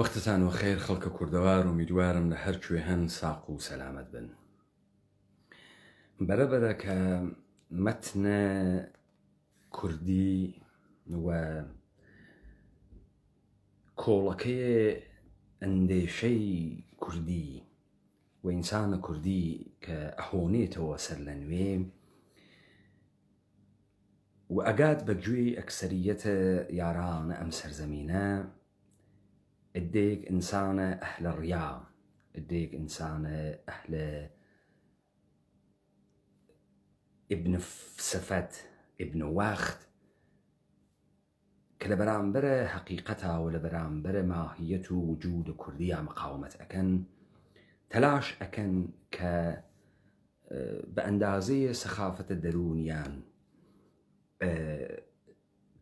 وەختتان و خێر خەڵکە کوردەوار و میدوارم لە هەرکوێ هەن ساق و سەلامەت بن. بەرەبەرە کە مەتنە کوردی و کۆڵەکەی ئەندێشەی کوردی و ئینسانە کوردی کە ئەهۆنێتەوە سەر لە نوێ و ئەگات بەگوێی ئەکسەریەتە یارانە ئەم سەرزەمینە، ئدێک ئینسانە ئەهلە ڕیا، ئدێک ئینسانە ئەهلە ابن سەفەت، ابن وەخت، کە لە بەرامبەرە حەقیقەتا و لە بەرامبەرە ماهیەت و وجود کوردیە مقاومەت ئەکەن، تەلاش ئەکەن کە بە ئەندازەیە سەخافەتە دەرونیان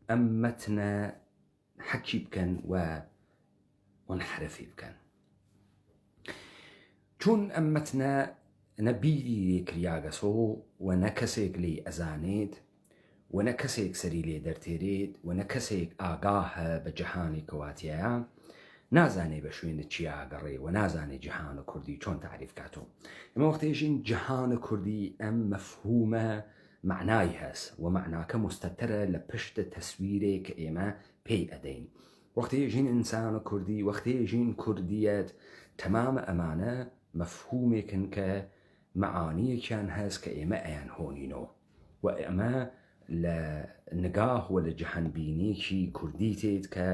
ئەم مەتنە حەکی بکەن و منحرفی بکەن. چون ئەم مەتنە نە بیری لێ کریاگەسۆ و نە کەسێک لێ ئەزانێت و نە کەسێک سەری لێ دەرتێرێت و نە کەسێک ئاگاهە بە جەهانی کەواتیایە، نازانێ بە شوێنە چی ئاگەڕێ و نازانێ جەهانە کوردی چۆن تعریف کاتۆ. ئێمە وەختێژین جەهانە کوردی ئەم مەفهومە معنای هەست و معناکە مستەتەرە لە پشتە تەسویرێک کە ئێمە پێی ئەدەین. وەختێژین ئینسانە کوردی، وەختێژین کوردیەت، تەمامە ئەمانە مەفهومێکن کە معانیەکیان هەست کە ئێمە ئەیان هۆنینەوە و ئەمە لە نگاه و لە جەهانبینیەکی کوردی تێت کە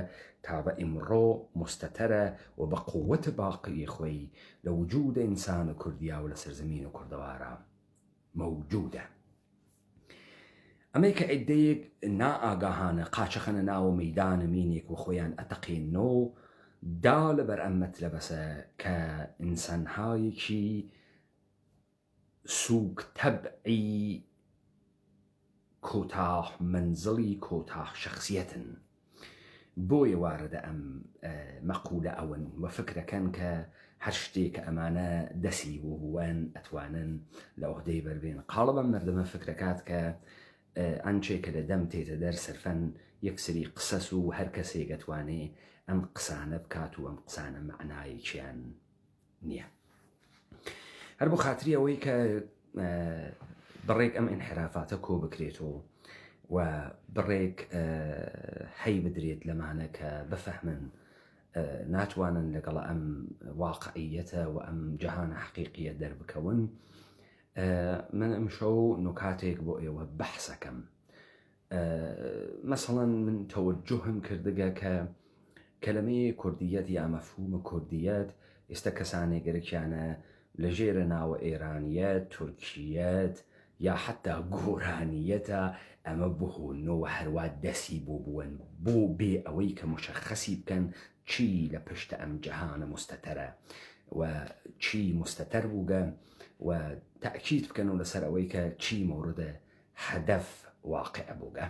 تا بە ئیمڕۆ مستەتەرە و بە قووەتە باقی خۆی لە وجودە ئینسانە کوردیا و لە سەرزەمینە کوردەوارە مەوجودە. ئەمەی کە ئیدەیەک نائاگاهانە قاچەخەنە ناوە مەیدانە مینێک و خۆیان ئەتەقێنەوە دا لەبەر ئەمەت لەبەسە کە ئینسانهایەکی سووک تەبعی کۆتاح منزڵی کۆتاح شخصیەتن، بۆیە واردە ئەم مەقولە ئەون و فکرەکەن کە هەر شتێک ئەمانە دەسی بووبووەن ئەتوانن لە عوهدەی بەربێن. قاڵبە مەردەمە فکرەکات کە ئەنچێکە لە دەم تێتە دەر سەرفەن یەکسری قسەس و هەر کەسێک ئەتوانێ ئەم قسانە بکات و ئەم قسانە معنایەکیان نییە. هەر بۆ خاتری ئەوەی کە بڕێک ئەم ئینحرافاتە کۆ بکرێتەوە و بڕێک هەی بدرێت لەمانە کە بفەهمن ناتوانن لەگەڵ ئەم واقعیەتە و ئەم جەهانە حەقیقیە دەربکەون، من ئەم شەو نکاتێک بۆ ئێوە بەحسەکەم. مەسەڵەن من تەوەجوهم کردگە کە کەلەمەی کوردیەت یا مەفهومە کوردیەت ئێستا کەسانێک گەرەکیانە لە ژێرە ناوە ئێرانیەت، تورکیەت یا حتا گۆرانیەتە ئەمە بهۆنەوە هەروە دەسی بۆ بوون بۆ بێ ئەوەی کە مشەخەسی بکەن چی لە پشتە ئەم جەهانە مستەتەرە و چی مستەتەر بووگە و تەئکید بکەن و لەسەر ئەوەی کە چی مۆردە هەدەف واقع بووگە.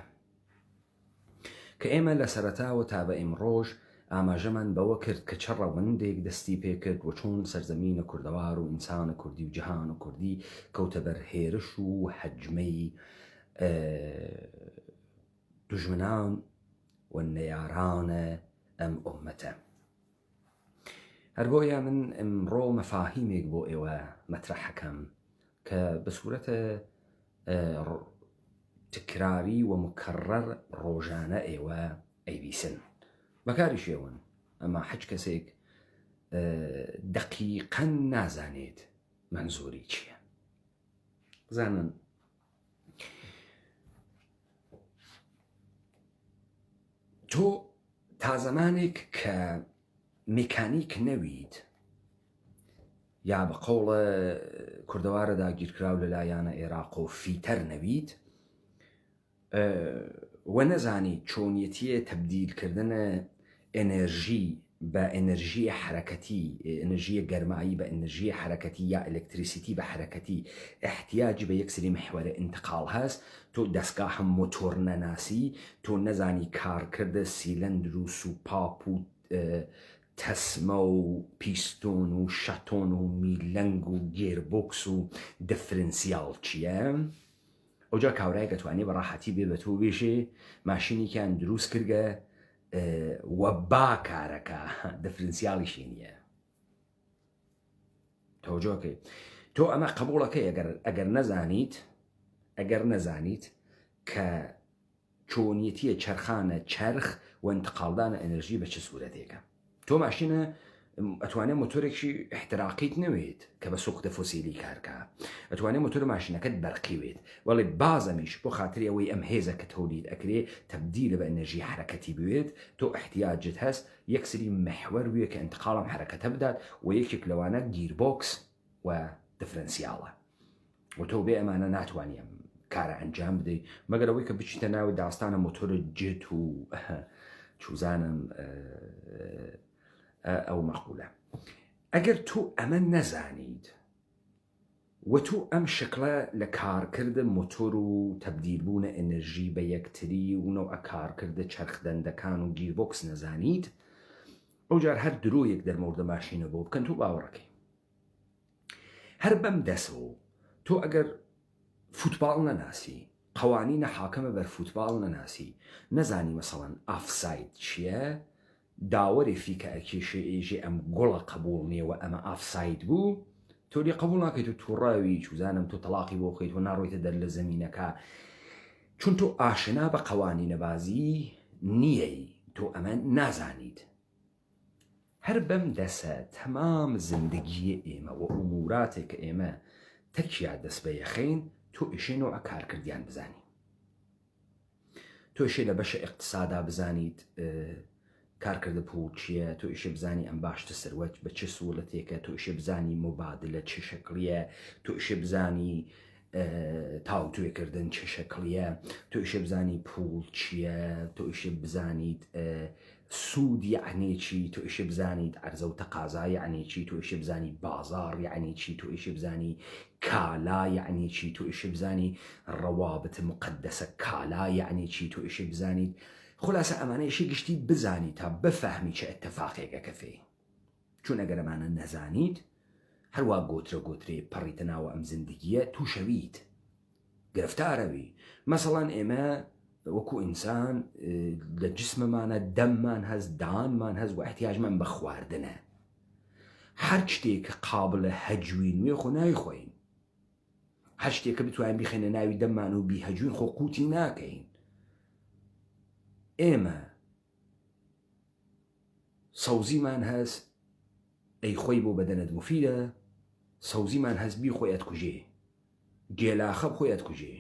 کە ئێمە لە سەرەتاوە تا بە ئیمڕۆژ ئاماژەمان بەوە کرد کە چە ڕەوەندێک دەستی پێکرد و چۆن سەرزەمینە کوردەوار و ئینسانە کوردی و جەهانە کوردی کەوتە بەر هێرش و هەجمەی دوژمنان و نەیارانە ئەم ئومەتە. هەر بۆیە من ئەمڕۆ مەفاهیمێک بۆ ئێوە مەترەحەکەم کە بە سوورەتە تکراری و مکەڕەر ڕۆژانە ئێوە ئەیبیسن بەکاری شێون، ئەمە هیچ کەسێک دەقیقەن نازانێت منزوری چییە. بزانن تۆ تا زەمانێک کە مێکانیک نەویت یا بە قەوڵە کوردەوارە داگیرکراو لەلایەنە عێراق و فیتەر نەویت و نەزانی چۆنیەتیە تەبدیلکردنە ئێنەرژی بە ئێنەرژیە حرەکەتی، ئێنەرژیە گەرمایی بە ئێنەرژیە حرەکەتی یا ئەلکتریسیتی بە حرەکەتی احتیاجی بە یەکسری محوەرە ئینتقال هەست، تۆ دەستگاهە مۆتۆر نەناسی، تۆ نەزانی کارکردە سیلەندر و سوپاپ و تەسمە و پیستۆن و شەتۆن و میلەنگ و گێربۆکس و دەفرەنسیاڵ چییە، ئەوجا کاورای دەتوانێت بە ڕاحەتی بێ بە تۆ بێژێ ماشینێکیان دروست کردگە وە با کارەکە دەفرنسیاڵیشی نییە. تۆجۆکەی تۆ ئەمە قبوڵەکەی ئەگەر نەزانیت کە چۆنیەتیە چرخانە چرخ و انتقالدانە ئەنەرژی بە چه سوورەتێکە. تۆ ماشینە ئەتوانێت مۆتۆرێکی احتراقیت نەوێت کە بە سوختە فۆسیلی کارکە، ئەتوانێت مۆتۆر ماشینەکەت بەرقیوێت، وەڵێ بازەمیش بۆ خااتری ئەوەی ئەم هێزە کە تۆلید ئەکرێ تەبدیلە بە ئەنەرژی حرەکەتی بوێت، تۆ احتیاجت هەست یەکسری محور وێ کە انتقالم حرەکەتە بدات و یەکێک لەوانە گیربۆکس و دفرەنسیاڵە و تۆ بێ ئەمانە ناتوانیم کارە ئەنجام بدەیت مەگەرەوەی کە بچیتە ناوی داستانە مۆتۆرە جێت و چوزانم ئەو مەقولە. ئەگەر تۆ ئەمە نەزانیت و تۆ ئەم شکلە لە کارکردە مۆتۆر و تەبدیلبوونە ئەنەرژی بە یەکتری و نەوە کارکردە چرخدەندەکان و گیربۆکس نەزانیت، ئەوجار هەر درۆیەک دەرمەوردە ماشینە بۆ بکەن تۆ باوەڕەکەی. هەر بەم دەسەوە تۆ ئەگەر فوتباڵ نەناسی، قوانینە حاکەمە بەر فوتباڵ نەناسی، نەزانی مەسەڵەن ئافساید چییە، داوەری فیکە ئەکێشێ ئێژێ ئەم گوڵە قبول نییەوە ئەمە ئافساید بوو، تۆری قبول ناکەیت و تووڕاوی چوزانم تۆ تەلاقی بۆ بخەیت و ناڕۆیتە دەر لە زەمینەکە، چون تۆ ئاشنا بە قوانینە بازی نییەی، تۆ ئەمە نازانیت. هەر بەم دەسە تەمام زندگیە ئێمە و ئوموراتێک کە ئێمە تەکیا دەست بە یەخین تۆ ئیشێنەوە کارکردیان بزانی، تۆ ئیشێ لە بەشە ئیقتصادا بزانیت کارکردە پوڵ چییە، تۆ ئیشێ بزانی ئەم باشتە سەروەت بە چه سوولەتێکە، تۆ ئیشێ بزانی مۆبادلە چه شەکڵیە، تۆ ئیشێ بزانی تاوتوێکردن چه شەکڵیە، تۆ ئیشێ بزانی پوڵ چییە، تۆ ئیشێ بزانیت سوود یعنی چی، تۆ ئیشێ بزانیت عەرزە و تەقازا یعنی چی، تۆ ئیشێ بزانی بازار یعنی چی، تۆ ئیشێ بزانی کالا یعنی چی، تۆ ئیشێ بزانی ڕەوابط مقدسە کالا یعنی چی، تۆ ئیشێ بزانیت خلاصە ئەمانە ئیشی گشتی بزانی تا بفەهمی چه ئەتەفاقێکەکە فێ، چون ئەگەر ئەمانە نەزانیت هەروە گۆترە پەڕیتە ناوە ئەم زندگیە تووشەویت گرفتارەوی. مەسەڵەن ئێمە وەکو ئینسان لە جسممانە دەممان هەست، دانمان هەست و احتیاجمان بە خواردنە، هەر شتێک قابلە هەجووی نوێ خۆ نایخۆین، هەر شتێکە بتوانین بیخێنە ناوی دەممان و بیهەجوین خۆ قوتی ناکەین. ئێمە سەوزیمان هەست ئەی خۆی بۆ بەدەنت مفیدە، سەوزیمان هەست بی خۆی ئەتکوژێ، گێلاخە بخۆی ئەتکوژێ،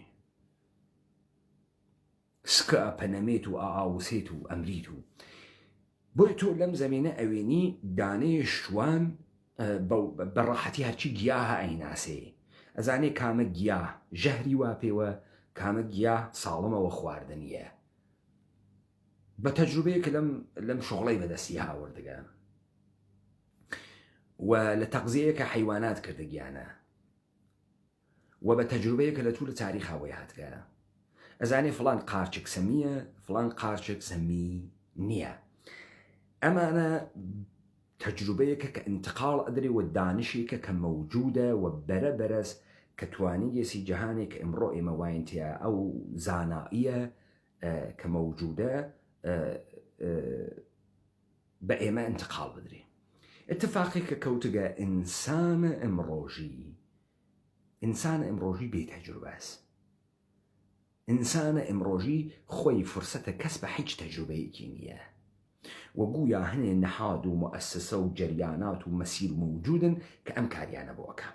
سکە پەنەمێت و ئاوسێت و ئەمریت و بۆی تۆ لەم زەمینە ئەوێنی دانەیە شوان بەڕاحەتی هەرچی گیاها ئەیناسێ، ئەزانێ کامە گیاه ژەهری وا پێوە، کامە گیاه ساڵمەوە خواردنیە. بە تەجروبەیەکە لەم شغڵەی بەدەستی هاوردەگە و لە تەغزیەیەکە حیوانات کردەگیانە و بە تەجروبەیەکە لە توو لە تاریخ هاوی هاتگە، ئەزانێ فڵان قارچک سەمیە، فڵان قارچک سەمی نییە. ئەمانە تەجروبەیەکە کە انتقال ئەدرێ و دانشێکە کە مەوجودە و بەرە بەرەز کە توانی گێسی جەهانێک ئەمڕۆ ئێمە واینتە ئەو زانائیە کە مەوجودە بە ئێمە انتقال بدرێ. اتفاقێکە کەوتگە ئینسانە ئەمڕۆژی بێتەجروبەس، ئینسانە ئەمڕۆژی خۆی فرسەتە کەس بە هیچ تەجروبەیەکی نییە و گویا هەنێ نەهاد و مؤسسە و جەریانات و مەسیر موجودن کە ئەم کاریانە بۆکە.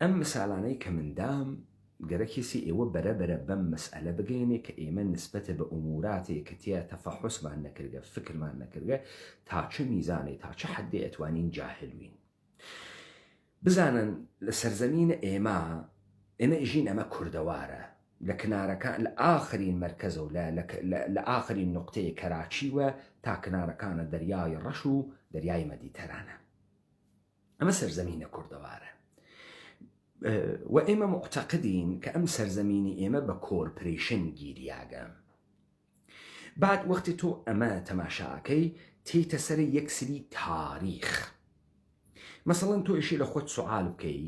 ئەم مثالانەی کە مندام گەرە کێسی ئێوە بەرەبەرە بەم مەسئلە بگەێنێ کە ئێمە نسبەتە بە ئوموراتێک کە تیا تەفەحوسمان نەکردگە، فکرمان نەکردگە، تا چه میزانێ تا چه حدێ ئەتوانین جاهلوین. بزانن لە سەرزەمینە ئێمە ئیژین ئەمە کوردەوارە لە کنارەکان لە ئاخرین مەرکەزە و لە ئاخرین نقطەیە کەراچیوە تا کنارەکانە دەریای ڕەش و دەریای مەدیتەرانە. ئەمە سەرزەمینە کوردەوارە و ئێمە معتەقدین کە ئەم سەرزەمینی ئێمە بە کۆرپۆریشن گیریاگە. بعد وەختی تۆ ئەمە تەماشاکەی تێتە سەر یەکسری تاریخ. مەسەڵەن تۆ ئیشی لە خۆت سوال بکەی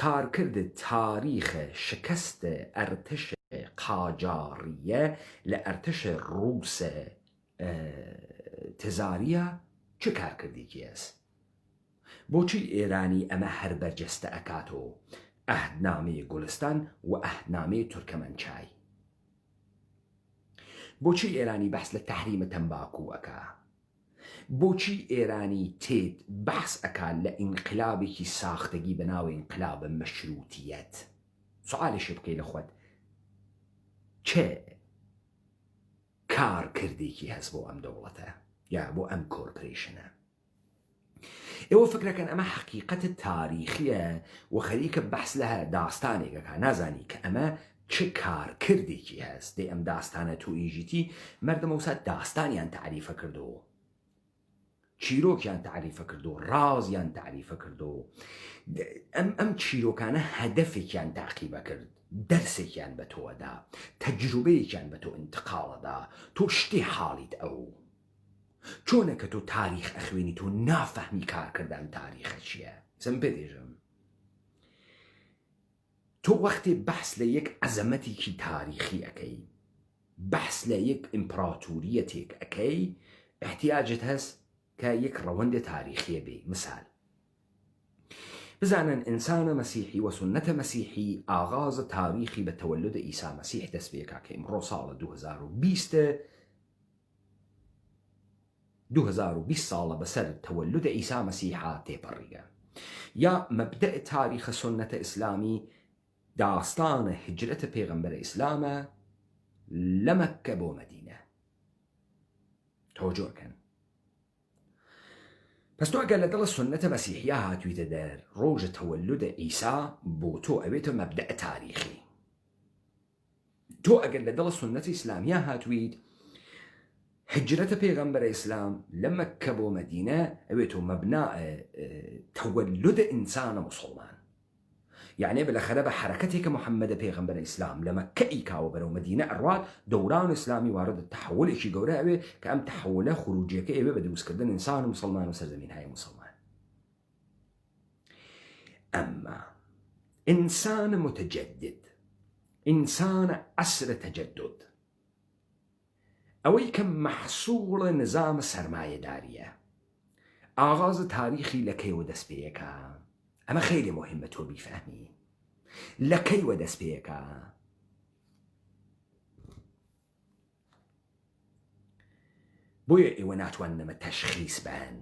کارکردە تاریخە شکستە ئەرتەشە قاجاریە لە ئەرتەشە ڕووسە تزاریە چه کارکردێکی هەست؟ بۆچی ئێرانی ئەمە هەر بەرجەستە ئەکاتەوە ئەهدنامەی گوڵستان و ئەهدنامەی تورکمەنچای؟ بۆچی ئێرانی بەحس لە تەحریمە تەمباکو ئەکا؟ بۆچی ئێرانی تێت بەحس ئەکات لە ئینقلابێکی ساختگی بەناوی ئینقلابە مەشروتیەت؟ سوالێکی بکەی لە خۆت، چه کارکردێکی هەست بۆ ئەم دەوڵەتە یا بۆ ئەم کۆرپۆریشنە؟ ئێوە فکرەکەن ئەمە حەقیقەتە تاریخیە و خەریکە بەحس لە داستانێکەکە نازانی کە ئەمە چه کارکردێکی هەست. دەی ئەم داستانە تو ئیژیتی مەردەمەوسا داستانیان تعریفە کردەوە، چیرۆکیان تعریفە کردو، ڕازیان تعریفە کردو، ئەم چیرۆکانە هەدەفێکیان تاقیبە کرد، دەرسێکیان بە تۆدا، تەجروبەیەکیان بە تۆ ئینتقاڵەدا، تۆ شتێ حاڵیت ئەو چۆنە کە تۆ تاریخ ئەخوێنی تۆ نافەهمی کارکردن تاریخە چییە؟ سم پێدێژم تۆ وەختێ بەحس لە یەک عەزەمەتێکی تاریخی ئەەکەی، بەحس لە یەک ئیمپراتوریەتێک ئەەکەی، احتیاجت هەست کە یەک ڕەوەندە تاریخیە بێ. مثال بزانن ئینسانە مەسیحی و سنەتە مەسیحی ئاغازە تاریخی بە تەوەلودە ئیسا مەسیح دەست پێکا کە ئیمڕۆ ساڵە 2020 ساڵە بەسەر تەوەلودە ئیسا مەسیحا تێپەڕیگە. یا مەبدەء تاریخە سنەتە ئیسلامی داستانە هجرەتە پێغەمبەرە ئیسلامە لە مەککە بۆ مەدینە. تۆجۆکەن پس تۆ ئەگەر لەگەڵ سنەتە مەسیحیە هاتوویتە دەر، ڕۆژە تەوەلودە ئیسا بۆ تۆ ئەوێتە مەبدەء تاریخی. تۆ ئەگەر لەگەڵ سنەتە ئیسلامیە هاتوویت، هجرەتە پێغەمبەرە ئیسلام لە مەککە بۆ مەدینە ئەوێتۆ مەبناء تەوەلودە ئینسانە مسڵمان. یعنی بالاخره بە حرەکەتێکە محەممەدە پێغەمبەرە ئیسلام لە مەککە ئیکاوە بەرەو مەدینە ئەڕوات، دەوران ئیسلامی وارد تەحولێکی گەورە ئەوێ کە ئەم تەحولە خروجیەکە ئێوێ بە دروستکردن ئینسان و مسلمان و سەرزەمینهای مسلمان. ئەمما ئینسان متجدد، ئینسان عەسرە تەجەدد، ئەوەی کە مەحسوڵە نظام سەرمایەداریە، ئاغاز تاریخی لەکەیەوە دەست پێیەکە. ئەمە خیلی مهمە تۆ بیفەهمی لەکەیوە دەست پێیەکە. بۆیە ئێوە ناتواننەمە تەشخیص بەن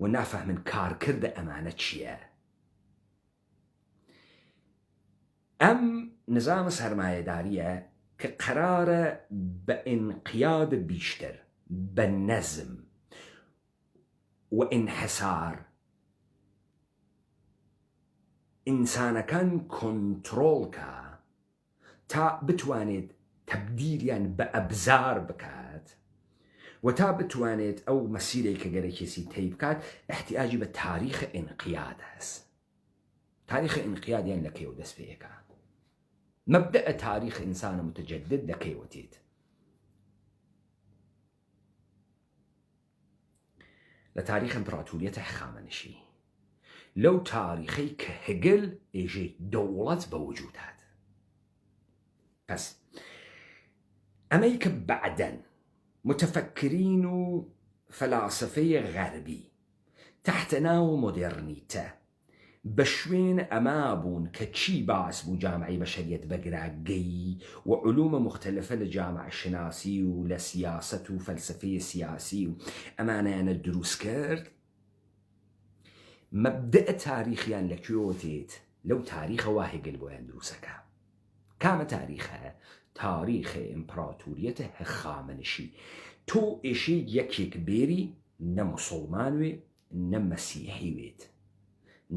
و نافەهمن کارکردە ئەمانە چییە. ئەم نظام سەرمایەداریە کە قەرارە بە ئینقیاد بیشتر، بە نەزم و ئینحسار ئینسانەکان کۆنتڕۆڵکە تا بتوانێت تەبدیلیان بە ئەبزار بکات و تا بتوانێت ئەو مەسیرێک کە گەرەکێسی تێی بکات، احتیاجی بە تاریخە ئینقیاد هەست. تاریخە ئینقیادیان لەکەیەوە دەست پێیەکە. مەبدەء تاریخ ئینسانە متجدد لەکەیەوە تێت. لە تاریخ ئیمپراتوریەتە هەخامنشی، لەو تاریخەی کە هەگەل ئێژەی دەوڵەت بە وجود هات. پس ئەمەی کە بەعدەن متفەکرین و فەلاسفەی غەربی تحت ناو مۆدێرنیتە بە شوێن ئەما بوون کە چی باس بوو جامعی بەشەریەت بەگراگەی و علومە مختلفە لە جامع شناسی و لە سیاست و فەلسفەی سیاسی و ئەمانیانە دروست کرد. مەبدەء تاریخیان لەکوێوە تێت؟ لەو تاریخەوە هێگل بۆیان دروستەکە. کامە تاریخە؟ تاریخە ئیمپراتوریەتە هەخامنشی. تۆ ئێشەی یەکێک بێری نە موسڵمان وێ نە مەسیحی وێت،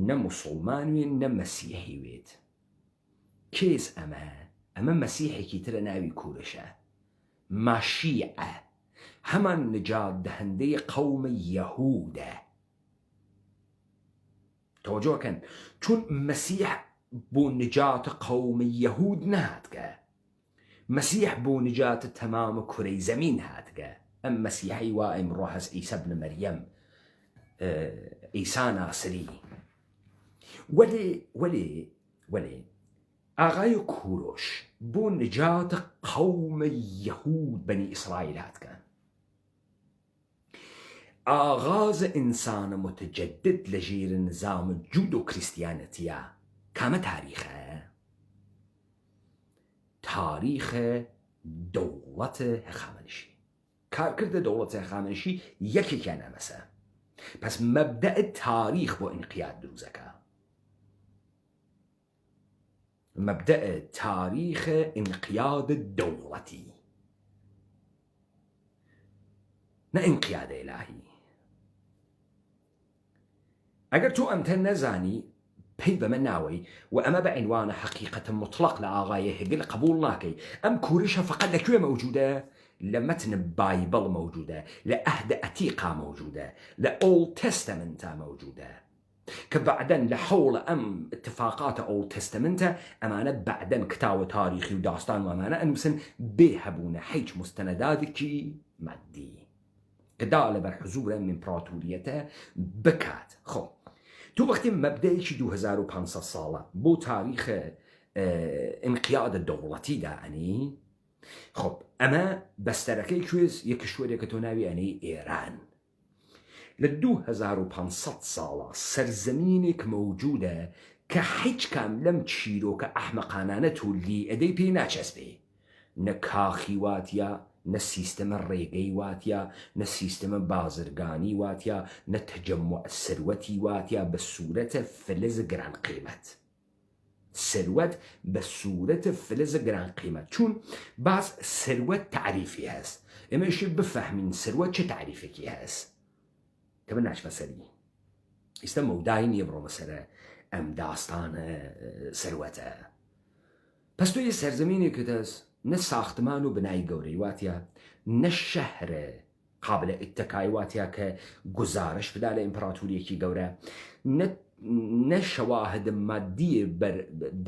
نە موسڵمان وێ نە مەسیحی وێت. کێز ئەمە مەسیحێکی ترە ناوی کوورشە، ماشیعە، هەمان نجات دەهەندەی قەومە یەهودە. تۆجۆکەن چون مەسیح بۆ نجاتە قەومە یەهود نهاتکە، مەسیح بۆ نجاتە تەمامە کوڕەی زەمین هاتکە. ئەم مەسیحەی وا ئیمڕۆ هەست ئیسا بنە مەریەم، ئیسا ناسری. وەلێ ئاغای کوڕۆش بۆ نجات قەومە یەهود بەنی ئیسرائیل هاتکەن. ئاغاز ئینسانە متجدد لە ژێر نظامە جود و کریستیانەتیە کامە تاریخە؟ تاریخە دەوڵەتە هەخامنشی. کارکردە دەوڵەتە هەخامنشی یەکێکیان ئەمەسە. پس مەبدەء تاریخ بۆ ئینقیاد دروستەکە. مبدأ تاریخ انقیاد دولتی، نه انقیاد الهی. اگر تو ئەمتە نەزانی پێی بەمە ناوەی و ئەمە بە عنوانە حقیقەتە مطلق لە ئاغای هێگل قبول ناکەی. ئەم کوورشە فقط لەکوێ مەوجودە؟ لە مەتن بایبڵ مەوجودە، لە ئەهدە ئەتیقا مەوجودە، لە ئۆڵد تەستەمنتا مەوجودە، کە بعدەن لە حەوڵە ئەم اتفاقاتە ئۆڵد تەستەمنتە ئەمانە بعدەن کتاوە تاریخی و داستان و ئەمانە ئەنووسن بێ هەبوونە هیچ مستەنەداتێکی مادی کە دا لەبەر حزورە ئیمپراتۆریەتە بکات. خۆ تو وەختی مەبدەیەکی 2500 ساڵە بۆ تاریخە ئینقیادە دەوڵەتی دائەنی، خۆ ئەمە بەستەرەکەی کوێز یەک کشوەرێکە تۆ ناوی ئەنەی ئێران. لە 2500 ساڵە سەرزەمینێک مەوجودە کە هیچ کام لەم چیرۆکە ئەحمەقانانە تولی ئەدەی پێی ناچەسبێ، نە کاخی واتیە، نە سیستەمە ڕێگەی واتیە، نە سیستەمە بازرگانی واتیە، نە تەجەموع سەروەتی واتیە بە سوورەتە فلز گران قیمەت. سەروەت بە سوورەتە فلز گران قیمەت، چون باز سەروەت تعریفی هەست. ئێمەشی بفەهمین سەروەت چه تعریفێکی هەست کە بە ناچمە سەری. ئێستا مەودای نییە بڕۆمە سەرە ئەم داستانە سەروەتە. پس تۆ یە سەرزەمینێکت هەست، نە ساختمان و بنای گەورەی واتیە، نە شەهرە قابلە ئیتتەکای واتیە کە گزارش بدا لە ئیمپراتۆریەکی گەورە، نە شەواهد مادیە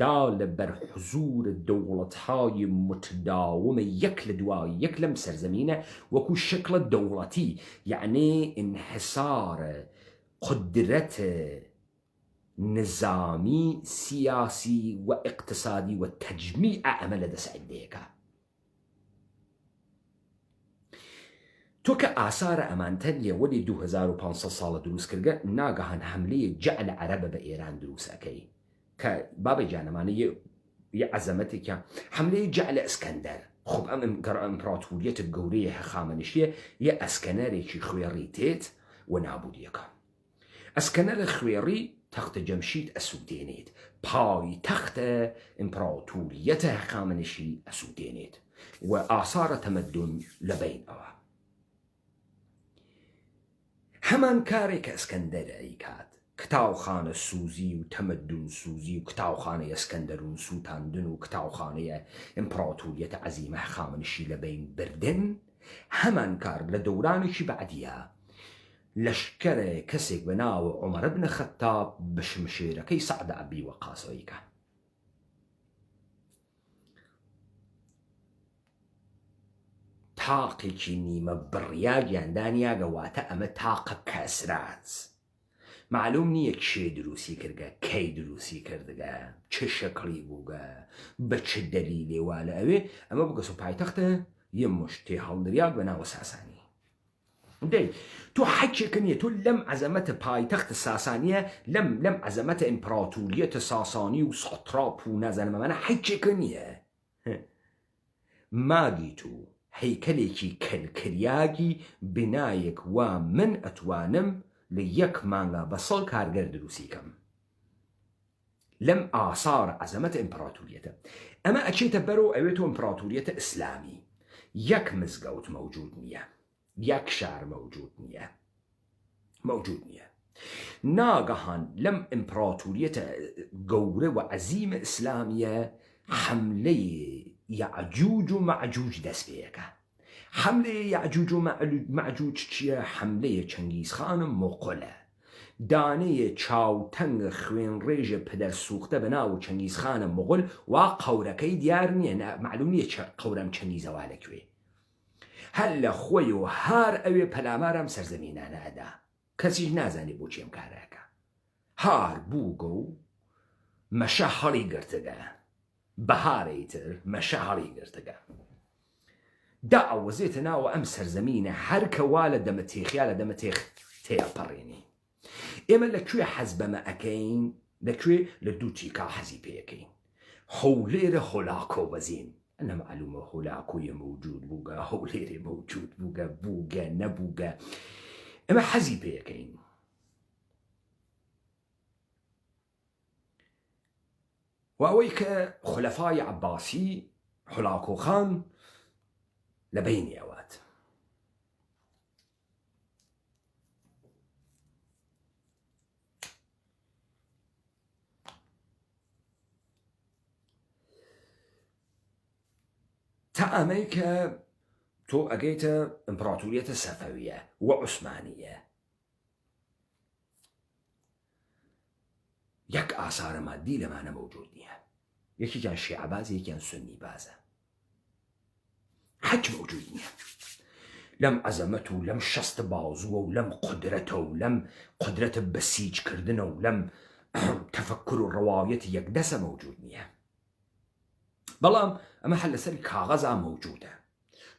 دا لە بەرحزور دەوڵەتهای متداومە یەک لە دوای یەک لەم سەرزەمینە وەکو شکلە دەوڵەتی، یعنی انحسارە قدرەت نظامی، سیاسی و اقتصادی و تجمیع ئەمە لە دەست عیدەیەکە. تۆ کە ئاسارە ئەمانتە لێوەلی 2500 ساڵە دروست کردگە ناگەهان هەملەیە جەعل عەرەبە بە ئێران دروستەکەی کە بابی جانەمانە یە عەزەمەتێکە هەملەیە جەعل ئەسکەندەر. خۆب ئەم ئیمپراتۆریەتە گەورەیە هەخامنشیە یە ئەسکەنەرێکی خوێڕی تێت و نابودیەکە. ئەسکەنەرە خوێڕی تەختە جەمشید ئەسوودێنێت، پای تەختە ئیمپراتۆریەتە هەخامنشی ئەسوودێنێت و ئاسارە تەمەدون لە بین ئەوە. هەمان کارێک کە ئەسکەندەر ئەیکات، کتاوخانە سوزی و تەمەدون سوزی و کتاوخانەی ئەسکەندەرون سووتاندن و کتاوخانەیە ئیمپراتۆریەتە عەزیمە هەخامنشی لە بین بردن، هەمان کار لە دەورانێکی بەعدیە لەشکرە کەسێک بە ناوە عومەر بن خەتاب بە شمشێرەکەی سەعد ئەبی وەقاسەوەیکە. تاقێکی نیمە بڕیا گیاندانیاگە، واتە ئەمە تاقە کەسراز. معلوم نییە کێ دروستی کردگە، کەی دروستی کردگە، چه شەکڵی بووگە، بە چه دەلیلێ وا لە ئەوێ ئەمە بگەس و پایتەختە یە مشتێ هەڵدریاک بە ناوە ساسانی. دەی تۆ حەکێکە نییە، تۆ لەم عەزەمەتە پایتەختە ساسانیە، لەم عەزەمەتە ئیمپراتۆریەتە ساسانی و ساتراپ و نازانمەمانە حەکێکە نییە. ماگی تو هەیکەلێکی کەلکریاگی بنایەک وا من ئەتوانم لە یەک مانگە بە سەڵ کارگەر دروستیکەم لەم ئاسارە عەزەمەتە ئیمپراتۆریەتە. ئەمە ئەچێتە بەرەو ئەوێتەوە ئیمپراتۆریەتە ئیسلامی. یەک مزگەوت مەوجود نییە، یەک شار مەوجود نییە. ناگەهان لەم ئیمپراتۆریەتە گەورە و عەزیمە ئیسلامیە حەملەی یەعجوج و مەعجوج دەست پێیەکە. حەملەی یەعجوج و مەعجوج چییە؟ حەملەیە چەنگیزخانە مۆغۆلە، دانەیە چاوتەنگە خوێن ڕێژە پدەر سوختە بە ناو چەنگیزخانە مۆغۆل وا قەورەکەی دیار نییە، معلوم نییە قەورەم چەنگیزەوا لەکوێ. هەر لە خۆی و هار ئەوێ پەلامارم سەرزەمینانە ئەدا، کەسیش نازانێ بۆ چێم کارەکە. هار بووگە و مەشە هەڵی گرتگە، بەهارەیتر مەشەهەڵی گرتگە دا ئەوەزێتە ناوە ئەم سەرزەمینە هەرکەوا لە دەمەتێخیا لە دەمەتێخ تێپەڕێنی ئێمە لەکوێ حەز بەمە ئەەکەین لەکوێ لە دووچیکا حەزی پێەکەین هەولێرە هۆلاکۆ بەزین ئەنە معلومە هۆلاکۆیە موجود بووگە هەولێرێ موجود بووگە نەبووگە ئەمە حەزی پێەکەین و ئەوەی کە خولەفای عەباسی هۆلاکۆخان لە بینی ئەوات تا ئەمەی کە تۆ ئەگەیتە ئیمپراتوریەتە سەفەویە و عوسمانیە یەک ئاسارە مادی لەمانە موجود نییە یەکێکیان شیعەبازە یەکیان سونی بازە حەج موجود نییە لەم عەزەمەت و لەم شەستە بازووە و لەم قودرەتە و لەم قودرەتە بەسیجکردنە و لەم تەفەکر و ڕەواویەتی یەکدەسە موجود نییە بەڵام ئەمە هەر لەسەر کاغەزا موجودە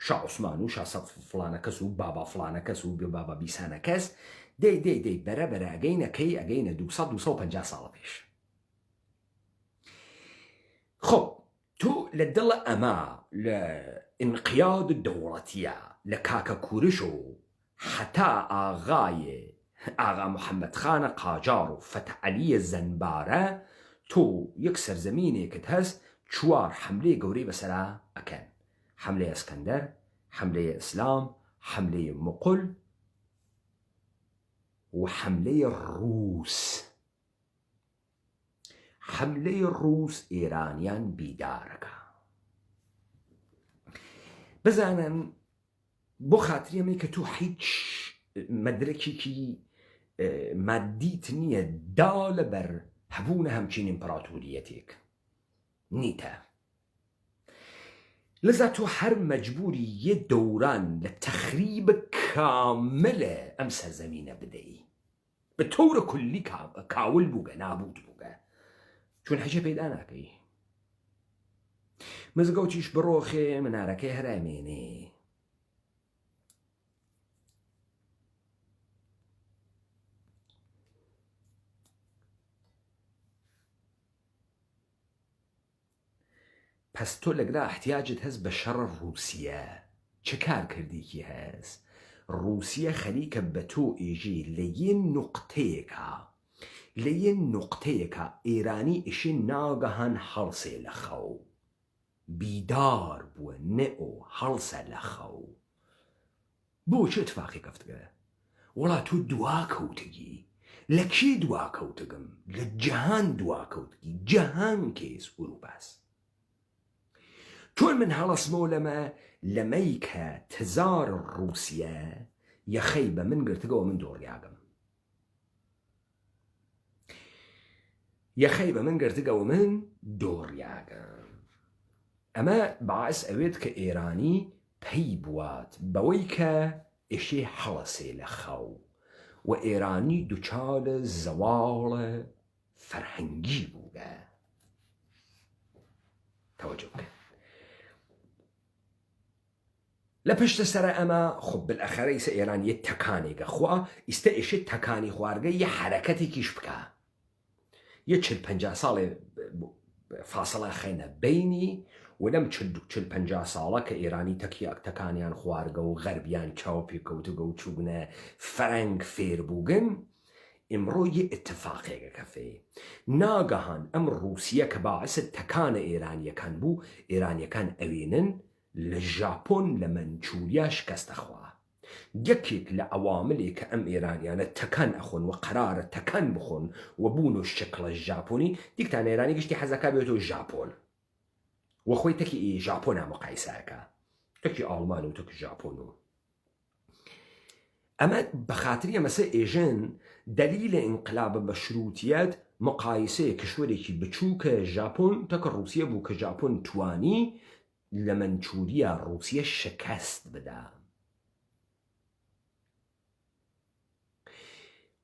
شا عوسمان و شا سەد فلانە کەس و بابا فلانە کەس و بابا بیسانە کەس دەی بەرە ئەگەینەکەی ئەگەینە 250 ساڵە پێش خۆ تۆ لە دڵە ئەمە لە ئینقیاد دەوڵەتیە لە کاکە کوورش و حتا ئاغا محەممەد خانە قاجار و فەتح عەلیە زەنبارە تۆ یەک سەرزەمینێکت هەست 4 حملەی گەورەی بەسەرا ئەکەن حملەی ئەسکەندەر حملەی ئیسلام حملەی مقل و حملەی ڕووس حملەی ڕووس ئێرانیان بیدارەکە بزانن بۆ خاتری ئەمەی کە تۆ هیچ مەدرەکێکی مادیت نییە دا لەبەر هەبوونە هەمچین ئیمپراتوریەتێک نیتە لذا تۆ هەر مەجبوری یە دەوران لە تەخریب کاملە ئەم سەرزەمینە بدەی بە تەورە کولی کاول بووگە نابوود بووگە چون حەجە پەیدا ناکەی مزگەوتیش بڕۆخێ منارەکەی هەرامێنێ پس تۆ لەگرا احتیاجت هەست بە شەڕ ڕووسیە چه کارکردێکی هەست ڕووسیە خەریکە بە تۆ ئێژێ لە یەن نوقتەیەکە ئێرانی ئیشی ناگەهان هەڵسێ لە خەو بیدار بووە نێئۆ هەڵسە لە خەو بۆ چه اتفاقی کەفتگە وڵا تۆ دواکەوتگی لە کێ دواکەوتگم لە جەهان دواکەوتگی جەهان کێس وروباس چۆن من هەڵەسمەوە لەمەی کە تزار ڕووسیە یەخەی بە من گرتگەوە من دۆڕیاگەم یەخەی بە من گرتگەوە من دۆڕیاگەم ئەمە باعث ئەوێت کە ئێرانی پەی بوات بەوەی کە ئێشێ هەڵەسێ لە خەو و ئێرانی دووچارە زەواڵە فەرهەنگی بووگە تەوەجە بکەن لە پشتە سەرە ئەمە خۆ بالئەخەرە ئیسە ئێران یە تەکانێکە خوا ئیستە ئێشێ تەکانی خوارگە یە حەرەکەتێکیش بکە یە 40-50 ساڵێ فاسڵە خەینە بینی و لەم 40-50 ساڵە کە ئێرانی تەکانیان خوارگە و غەربیان چاو پێکەوتگە و چوونە فەرەنگ فێر بووگن ئمڕۆ یە ئتفاقێکەکە فێ ناگەهان ئەم ڕووسیە کە باعثە تەکانە ئێرانیەکان بوو ئێرانیەکان ئەوێنن لە ژاپۆن لە مەنچوریا شکەستەخوا یەکێک لە ئەواملێک کە ئەم ئێرانیانە تەکان ئەخۆن و قەرارە تەکان بخۆن و بوون و شکڵە ژاپۆنی دیکتان ئێرانی گشتی حەزەکە بێتەوە ژاپۆن وە خۆی تەکی ژاپۆنا مقایسەکە تەکی ئاڵمان و تەکی ژاپۆن و ئەمە بەخاتری ئەمەسە ئێژن دەلیلە ئینقلابە مەشروتیەت مقایسەیە کشوەرێکی بچووکە ژاپۆن تەکە ڕووسیە بوو کە ژاپۆن توانی لە مەنچوریا ڕووسیە شکەست بدە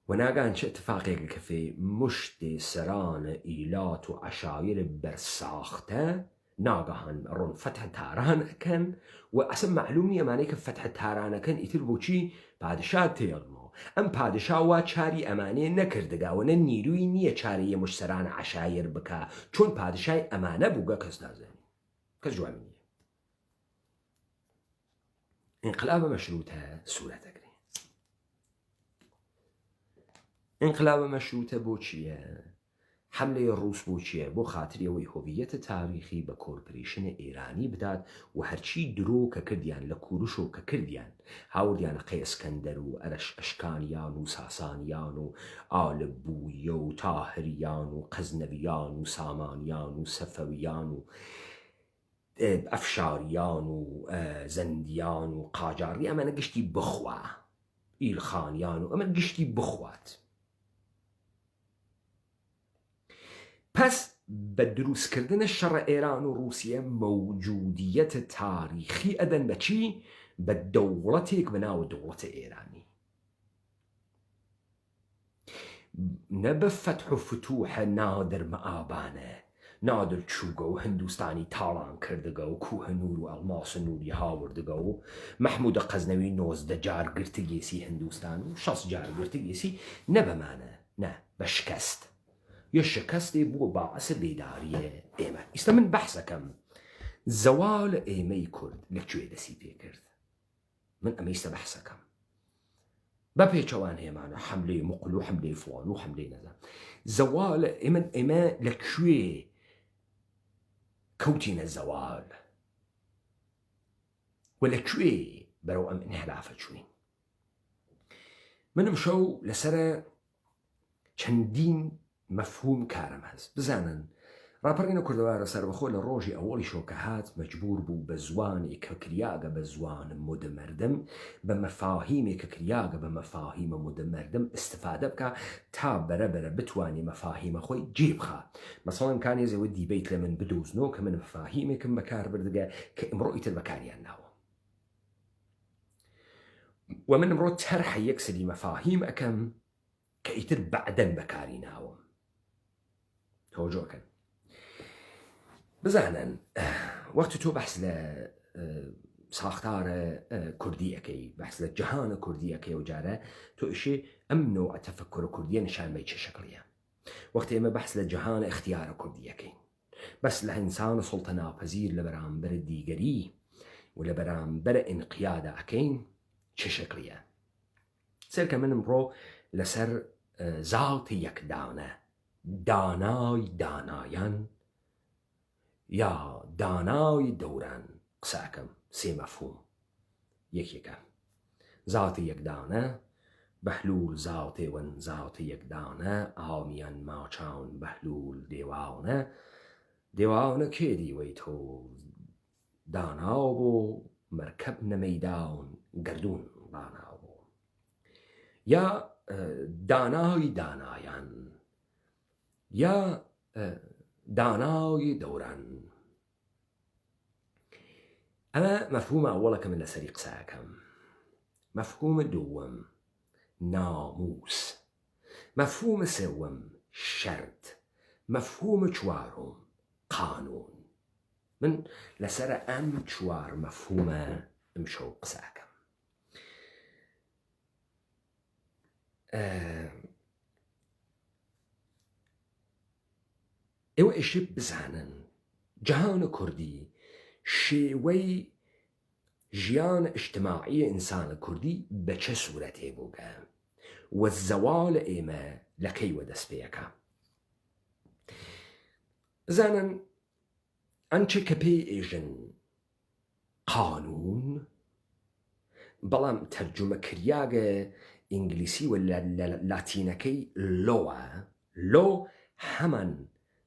وناگان چه اتفاقی که فی مشت سران ایلات و عشایر برساخته ناگهان رون فتح تاران اکن و اصلا معلوم نیه معنی که فتح تاران اکن ایتر بوچی پادشاه تیغمو ام پادشاه وا چاری امانه نکردگا و نه نیروی نیه چاری مشتران عشایر بکا چون پادشاه امانه بوگا کس نازنی کس جوابی نیه. انقلاب مشروطه صورت اگری انقلاب مشروطه بۆ چییە؟ حملەی ڕووس بۆ چییە؟ بۆ خاتری ئەوەی هۆڤیەتە تاریخی بە کۆرپۆریشنە ئێرانی بدات و هەرچی درۆ کە کردیان لە کوروش و کە کردیان هاوردیانە قەیسکەندەر و ئەشکانیان و ساسانیان و ئالەبوویە و تاهریان و قەزنەویان و سامانیان و سەفەویان و ئەفشاریان و زەندیان و قاجاری ئەمانە گشتی بخوا ئیلخانیان و ئەمە گشتی بخوات. پس بە دروستکردنە شەڕە ئێران و رووسیە مەوجودیەتە تاریخی ئەدەن بە چی؟ بە دەوڵەتێک بەناوە دەوڵەتە ئێرانی، نە بە فەتح و فتوحە نادر مەئابانە نادر چووگە و هندوستانی تاڵان کردگە و کوهە نور و ئەڵماسە نووری هاوردگە و مەحموودە قەزنەوی 19 جار گرتگێسی هندوستان و 60 جار گرتگێسی نە بەمانە، نە بە شکەست یە شکەستێ بووە باعەسە بێداریە ئێمە. ئیستا من بەحسەکەم زەوالە ئێمەی کورد لەکوێ دەسی پێ کرد. من ئەمە ئیستا بەحسەکەم بە پێچەوان هێمانە حەملەی مقل و حەملەی فڵان و حەملەی نەزان زەوالە ئێمە لەکوێ کەوتینە زەوال و لەکوێ بەرەو ئەم ئینحرافە چوین. منم شەو لەسرە چەندین مەفهوم کارم هەست. بزانن ڕاپەڕینە کوردەوارە سەربەخۆ لە ڕۆژی ئەوەڵی شۆکە هات مەجبور بوو بە زوانێک کە کریاگە بە زوان مدمەردم بە مەفاهیمێک کە کریاگە بە مەفاهیمە مدمەردم استفادە بکە تا بەرەبەرە بتوانێ مەفاهیمە خۆی جێبخە. مەسەڵەن کانێزەوە دیبیت لە من بدۆزنەوە کە من مەفاهیمێکم بەکار بردگە کە ئمڕۆ ئیتر بەکاریان ناوە و من ئمڕۆ تەرحە یەک سەری مەفاهیم ئەەکەم کە ئیتر بەعدەن بەکاری ناوم. تۆجۆکەن بزانن وەختی تۆ بەحس لە ساختارە کوردی ئەەکەی بەحس لە جەهانە کوردی ئەەکەی و جارە تۆ ئیشێ ئەم نۆع تەفەکوڕە کوردیە نیشانمەی چه شەکڵیە. وەختی ئێمە بەحس لە جەهانە اختیارە کوردی ئەەکەین بەس لە ئینسانە سوڵتە ناپەزیر لە بەرامبەر دیگەری و لە بەرامبەر ئینقیادە ئەەکەین چه شەکڵیە. سەرکە من ئمڕۆ لەسەر زاڵتی یەکدانە دانای دانایان یا دانای دەوران قساکەم سێ مەفهوم. یەکێکە زاڵتی یەکدانە بەحلول زاڵتێوەن زاڵتی یەکدانە ئامیان ماچاون بەحلول دێواونە دێواونە کێ دیوەی تۆ داناو بۆ مەرکەب نەمەیداون گردون داناو بۆ یا دانای دانایان یا دانای دەوران. ئەمە مەفهومە ئەوڵەکە من لەسەری قساکەم. مەفهومە دووەم ناموس، مەفهومە سێوەم شەرت، مەفهومە چوارۆم قانون. من لەسەر ئەم چوار مەفهومە ئەمشەو قساکەم. ئێوە ئێشێ بزانن جەهانە کوردی شێوەی ژیانە ئیجتیماعیە ئینسانە کوردی بە چه سوورەتێ بووگە و زەوالە ئێمە لەکەیوە دەست پێیەکە. بزانن ئەنچە کە پێی ئێژن قانون بەڵام تەرجمەکریاگە ئینگلیسی و لاتینەکەی لۆوە. لۆ هەمان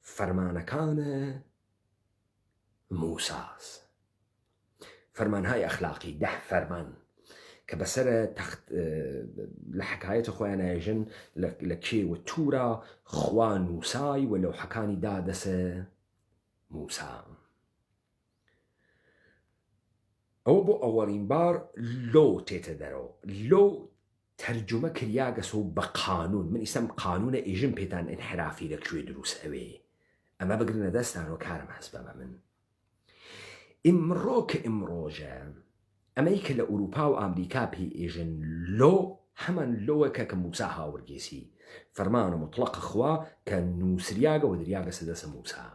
فەرمانەکانە موساس، فەرمانهای ئەخلاقی 10 فەرمان کە بەسەرە تەخت لە حەکایەتە خۆیان ئەژن لە کێوە توورە خوا نووسای و لەوحەکانی دادەسە موسا. ئەوە بۆ ئەوەڵین بار لۆ تێتە دەرەوە. لۆ ترجمة كرياغسو بقانون من اسم قانون ايجن بيتان انحرافي لكوي دروس اوي اما بقرنا داستان وكارم حسب من امروك امروجا امريكا لاوروبا وامريكا بي ايجن لو همان لو كموساها ورقيسي فرمان مطلق اخوا كان سرياغا ودرياغا سدس موسى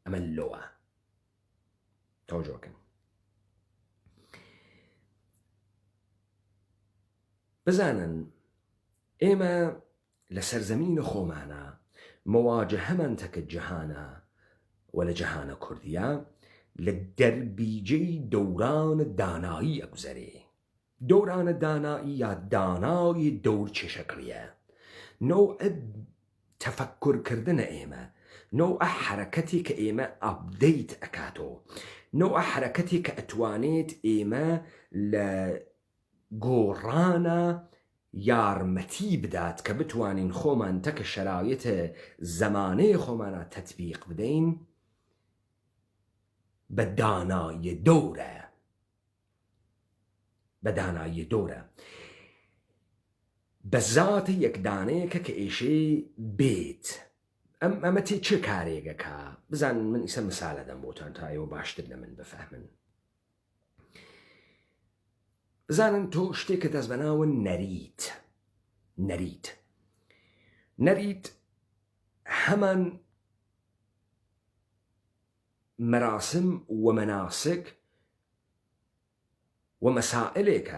اما اللوه توجوكن بزانا إما لسرزمين خومانا مواجهة من تك جهانا ولا جهانا كردية لدربيجي دوران الدانائي أبزري دوران الدانائي يا دانائي دور چه شكلية نوع تفكر كردنا إيما نوع حركتي كإيما أبديت أكاتو نوع حركتي كأتوانيت إيما لغورانا یارمەتی بدات کە بتوانین خۆمان تەکە شرایط زەمانەی خۆمانە تەطبیق بدەین بە دانایی دۆرە بە زاتە یەکدانەیەکە کە ئێشێ بێت ئەمە تێ چه کارێگەکە بزان من ئیسە مسالە دەم بۆتان تایەوە باشتر لە من بفەهمن بزانن تۆ شتێکە دەست بەناوە نەریت هەمان مراسم ومناسك ومسائلك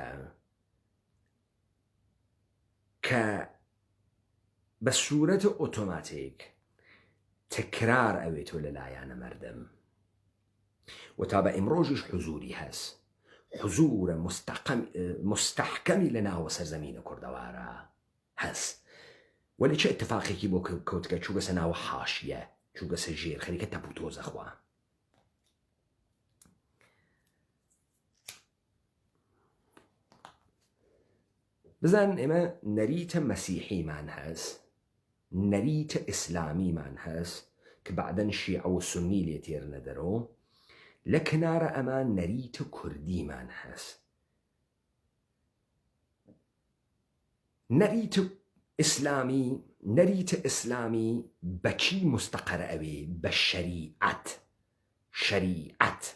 بصورة أوتوماتيك تكرار أويتو للايان مردم وتابع إمروجش حضوري هس حضور مستحكم لنا وسرزمين كردوارا هس ولي چه اتفاقي كي بو كوتكا چوغا سناو حاشية چوغا سجير خليكا تابوتوز أخوا بزن اما نريت مسيحي من هس نريت إسلامي من هس كبعدن الشيعة والسني ليتير ندرو لكنار اما نريت كردي من هس نريت إسلامي بچي مستقر أوي شريعت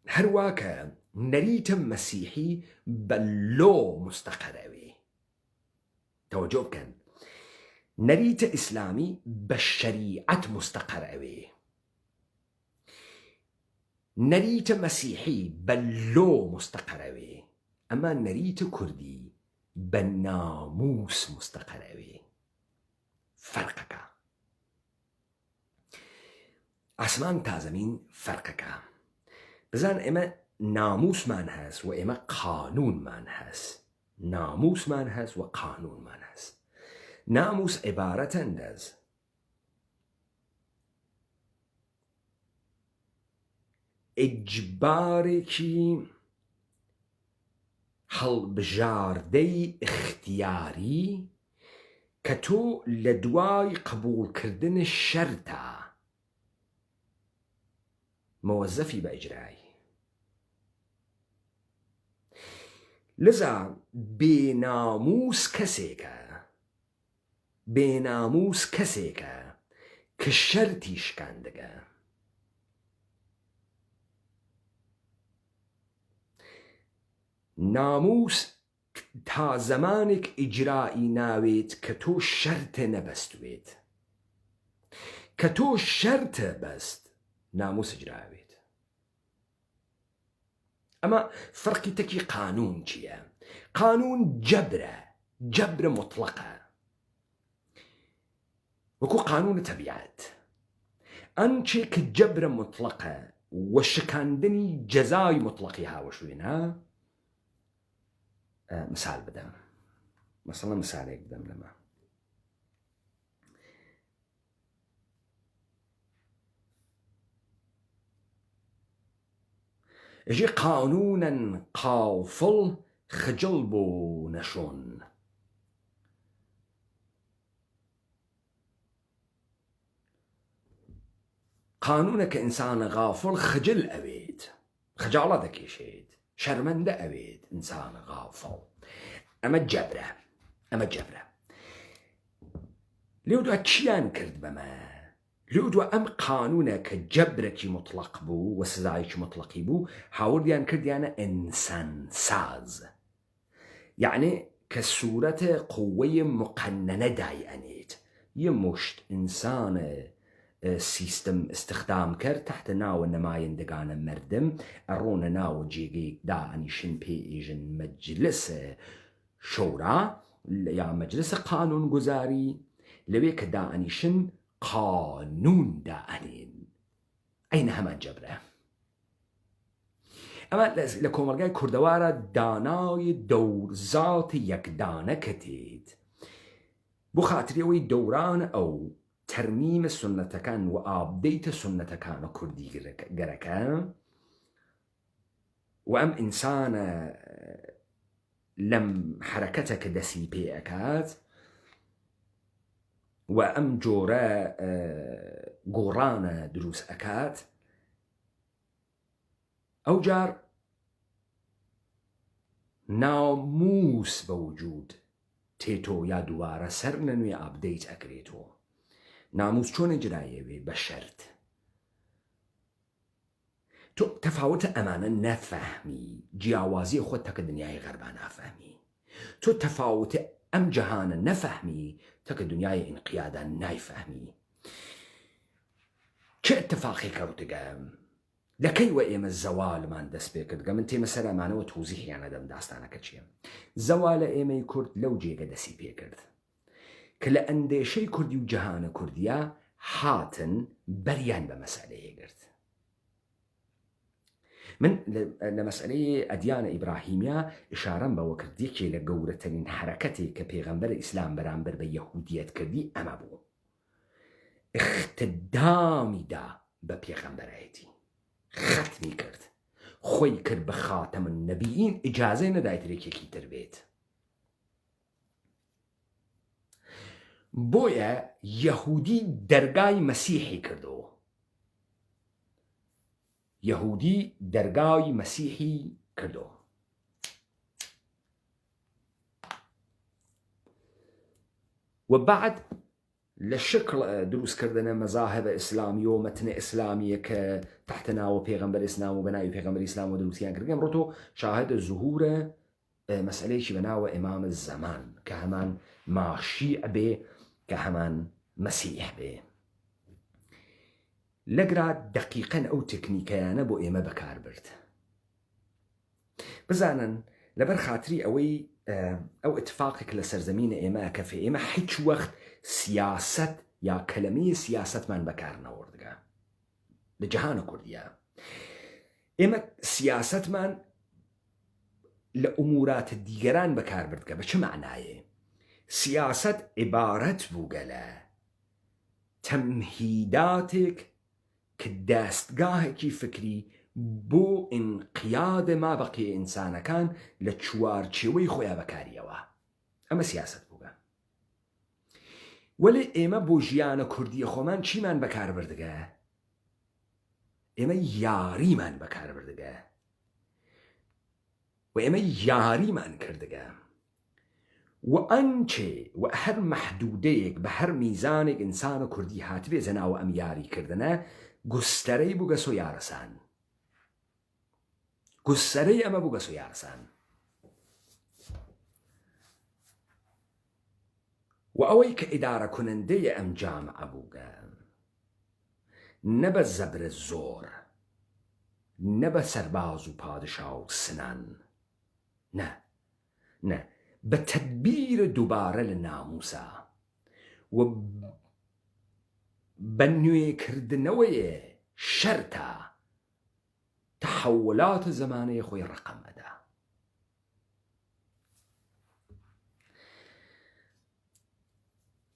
هرواكا نريت مسيحي بلو مستقر أوي توجه كان نريت إسلامي بالشريعة مستقر أوي نريت مسيحي بلو مستقر أوي أما نريت كردي بالناموس مستقر أوي فرقك أسمان تازمين فرقك بزان إما ناموس من هست و إما قانون من هست ناموس من هست و قانون من هست ناموس عبارة انداز اجباری که هەڵبژاردەی اختیاری کە تۆ لە دوای قبولکردن شەرتە مەوەزەفی بە ئیجرای لذا بێناموس کەسێکە کە شەرتی شکان دەگە ناموس تا زمانك إجرائي ناويت كتو شرط نبستويت كتو شرط بست ناموس إجرائيت أما فرقي تكي قانون چيا قانون جبر مطلقة وكو قانون طبيعت أنشي كجبر مطلقة وشكاندني جزاي مطلقي هاوشوينها مثال بدم مثلا مثالك بدم لما اجي قانونا قافل خجلبو نشون قانونك إنسان غافل خجل أبيت خجالتك يشيد شەرمەندە ئەوێت ئینسانە غافڵ. ئەمە جەبرە. لێو دووە چیان کرد بەمە؟ لێو دووە ئەم قانونە کە جەبرێکی مطلق بوو و سزایەکی مطلقی بوو هاوردیان کردیانە ئینسان ساز، یعنی کە سوورەتە قووەی مقننە دای ئەنێت. یە مشت ئینسانە سیستم استخدام کرد تحت ناوە نەمایەندەگانە مردم ئەڕۆنە ناوە جێگەیەکدا ئەنیشن پێ ئێژن مەجلسە شۆرا یا مەجلسە قانون گوزاری، لەوێ کە دائەنیشن قانون دائەنێن. ئەینە هەمان جەبرە. ئەمە لە کۆمەلگای کوردەوارە دانای دەورزاتی یەکدانە کەتێت بۆ خاتری ئەوەی دەوران ئەو تەرمیم سنەتەکان و ئابدەیتە سنەتەکانە کوردی گەرەکە و ئەم ئینسانە لەم حرەکەتە کە دەسی پێ ئەکات و ئەم جۆرە گۆڕانە دروست ئەکات، ئەو جار ناموس بە وجود تێتۆ یا دووارە سەر لە نوێ ئابدەیت ئەکرێتەوە. ناموس چۆن ئەجرایەوێ؟ بە شەرت. تۆ تەفاوتە ئەمانە نەفەهمی، جیاوازی خۆت تەکە دنیای غەربا نافەهمی. تۆ تەفاوتە ئەم جەهانە نەفەهمی تەکە دنیای ئینقیادا نایفەهمی. چه اتفاقی کەوتگە؟ لەکەی وە ئێمە زەوالمان دەست پێ کردگە؟ من تێمە سەر ئەمانەوە توزیحیانە دەم داستانەکە چییە. زەوالە ئێمەی کورد لەو جێگە دەسی پێ کرد کە لە ئەندێشەی کوردی و جەهانە کوردیە هاتن بەریان بە مەسەلەیە گرت. من لە مەسئلەی ئەدیانە ئیبراهیمیە ئشارەم بەوە کرد یەکێ لە گەورەترین حرەکەتێک کە پێغەمبەر ئیسلام بەرامبەر بە یەهودیەت کردی ئەمە بوو، اختدامیدا بە پێغەمبەرایەتی، ختمی کرد، خۆی کرد بە خاتەم النەبیین، ئیجازەی نەدای ترێکێکی تر بێت. بۆیە یەهودی دەرگای مەسیحی کردەوە، یەهودی دەرگای مەسیحی کردەوە. و بعد لە شکل دروستکردنە مەزاهبە ئیسلامی و مەتنە ئیسلامیە کە تحت ناوە پێغەمبەر ئیسلام و بەناوی پێغەمبەر ئیسلام و دروستیان کردن، ئەمڕۆ تۆ شاهدە زوهورە مەسئلەیەکی بەناوە ئیمام الزەمان کە هەمان ماشیع بێ، کە هەمان مەسیح بێ. لەگرا دقیقەن ئەو تکنیکەیانە بۆ ئێمە بەکار برد. بزانن لەبەر خاتری ئەوەی ئەو اتفاقێک لە سەرزەمینە ئێمە کە ئێمە هیچ وەخت سیاست یا کەلەمەی سیاستمان بەکار نەوەردگە لە جەهانە کوردیە. ئێمە سیاستمان لە ئوموراتە دیگەران بەکار بردگە. بە چه معنایە؟ سیاست عیبارەت بووگە لە تەمهیداتێک کە دەستگاهێکی فکری بۆ ئینقیادە مابەقی ئینسانەکان لە چوارچێوەی خۆیان بەکاریەوە. ئەمە سیاست بووگە. وەلی ئێمە بۆ ژیانە کوردیە خۆمان چیمان بەکار بردگە؟ ئێمە یاریمان بەکار بردگە و ئێمە یاریمان کردگە و ئەنچێ و هەر مەحدودەیەک بە هەر میزانێک ئینسانە کوردی هاتبێ زەناوە ئەم یاریکردنە گوستەرەی بووگە سۆ یارەسان. گوستەرەی ئەمە بووگە سۆ یارەسان. و ئەوەی کە ئیدارە کونەندەی ئەم جامعە بووگە نە بە زەبرە زۆر، نە بە سەرباز و پادشا و سنان، نە بە تەدبیر دووبارە لە ناموسە و بە نوێکردنەوەیە شەرتە تەحەولاتە زەمانەیە خۆی ڕقم ئەدا.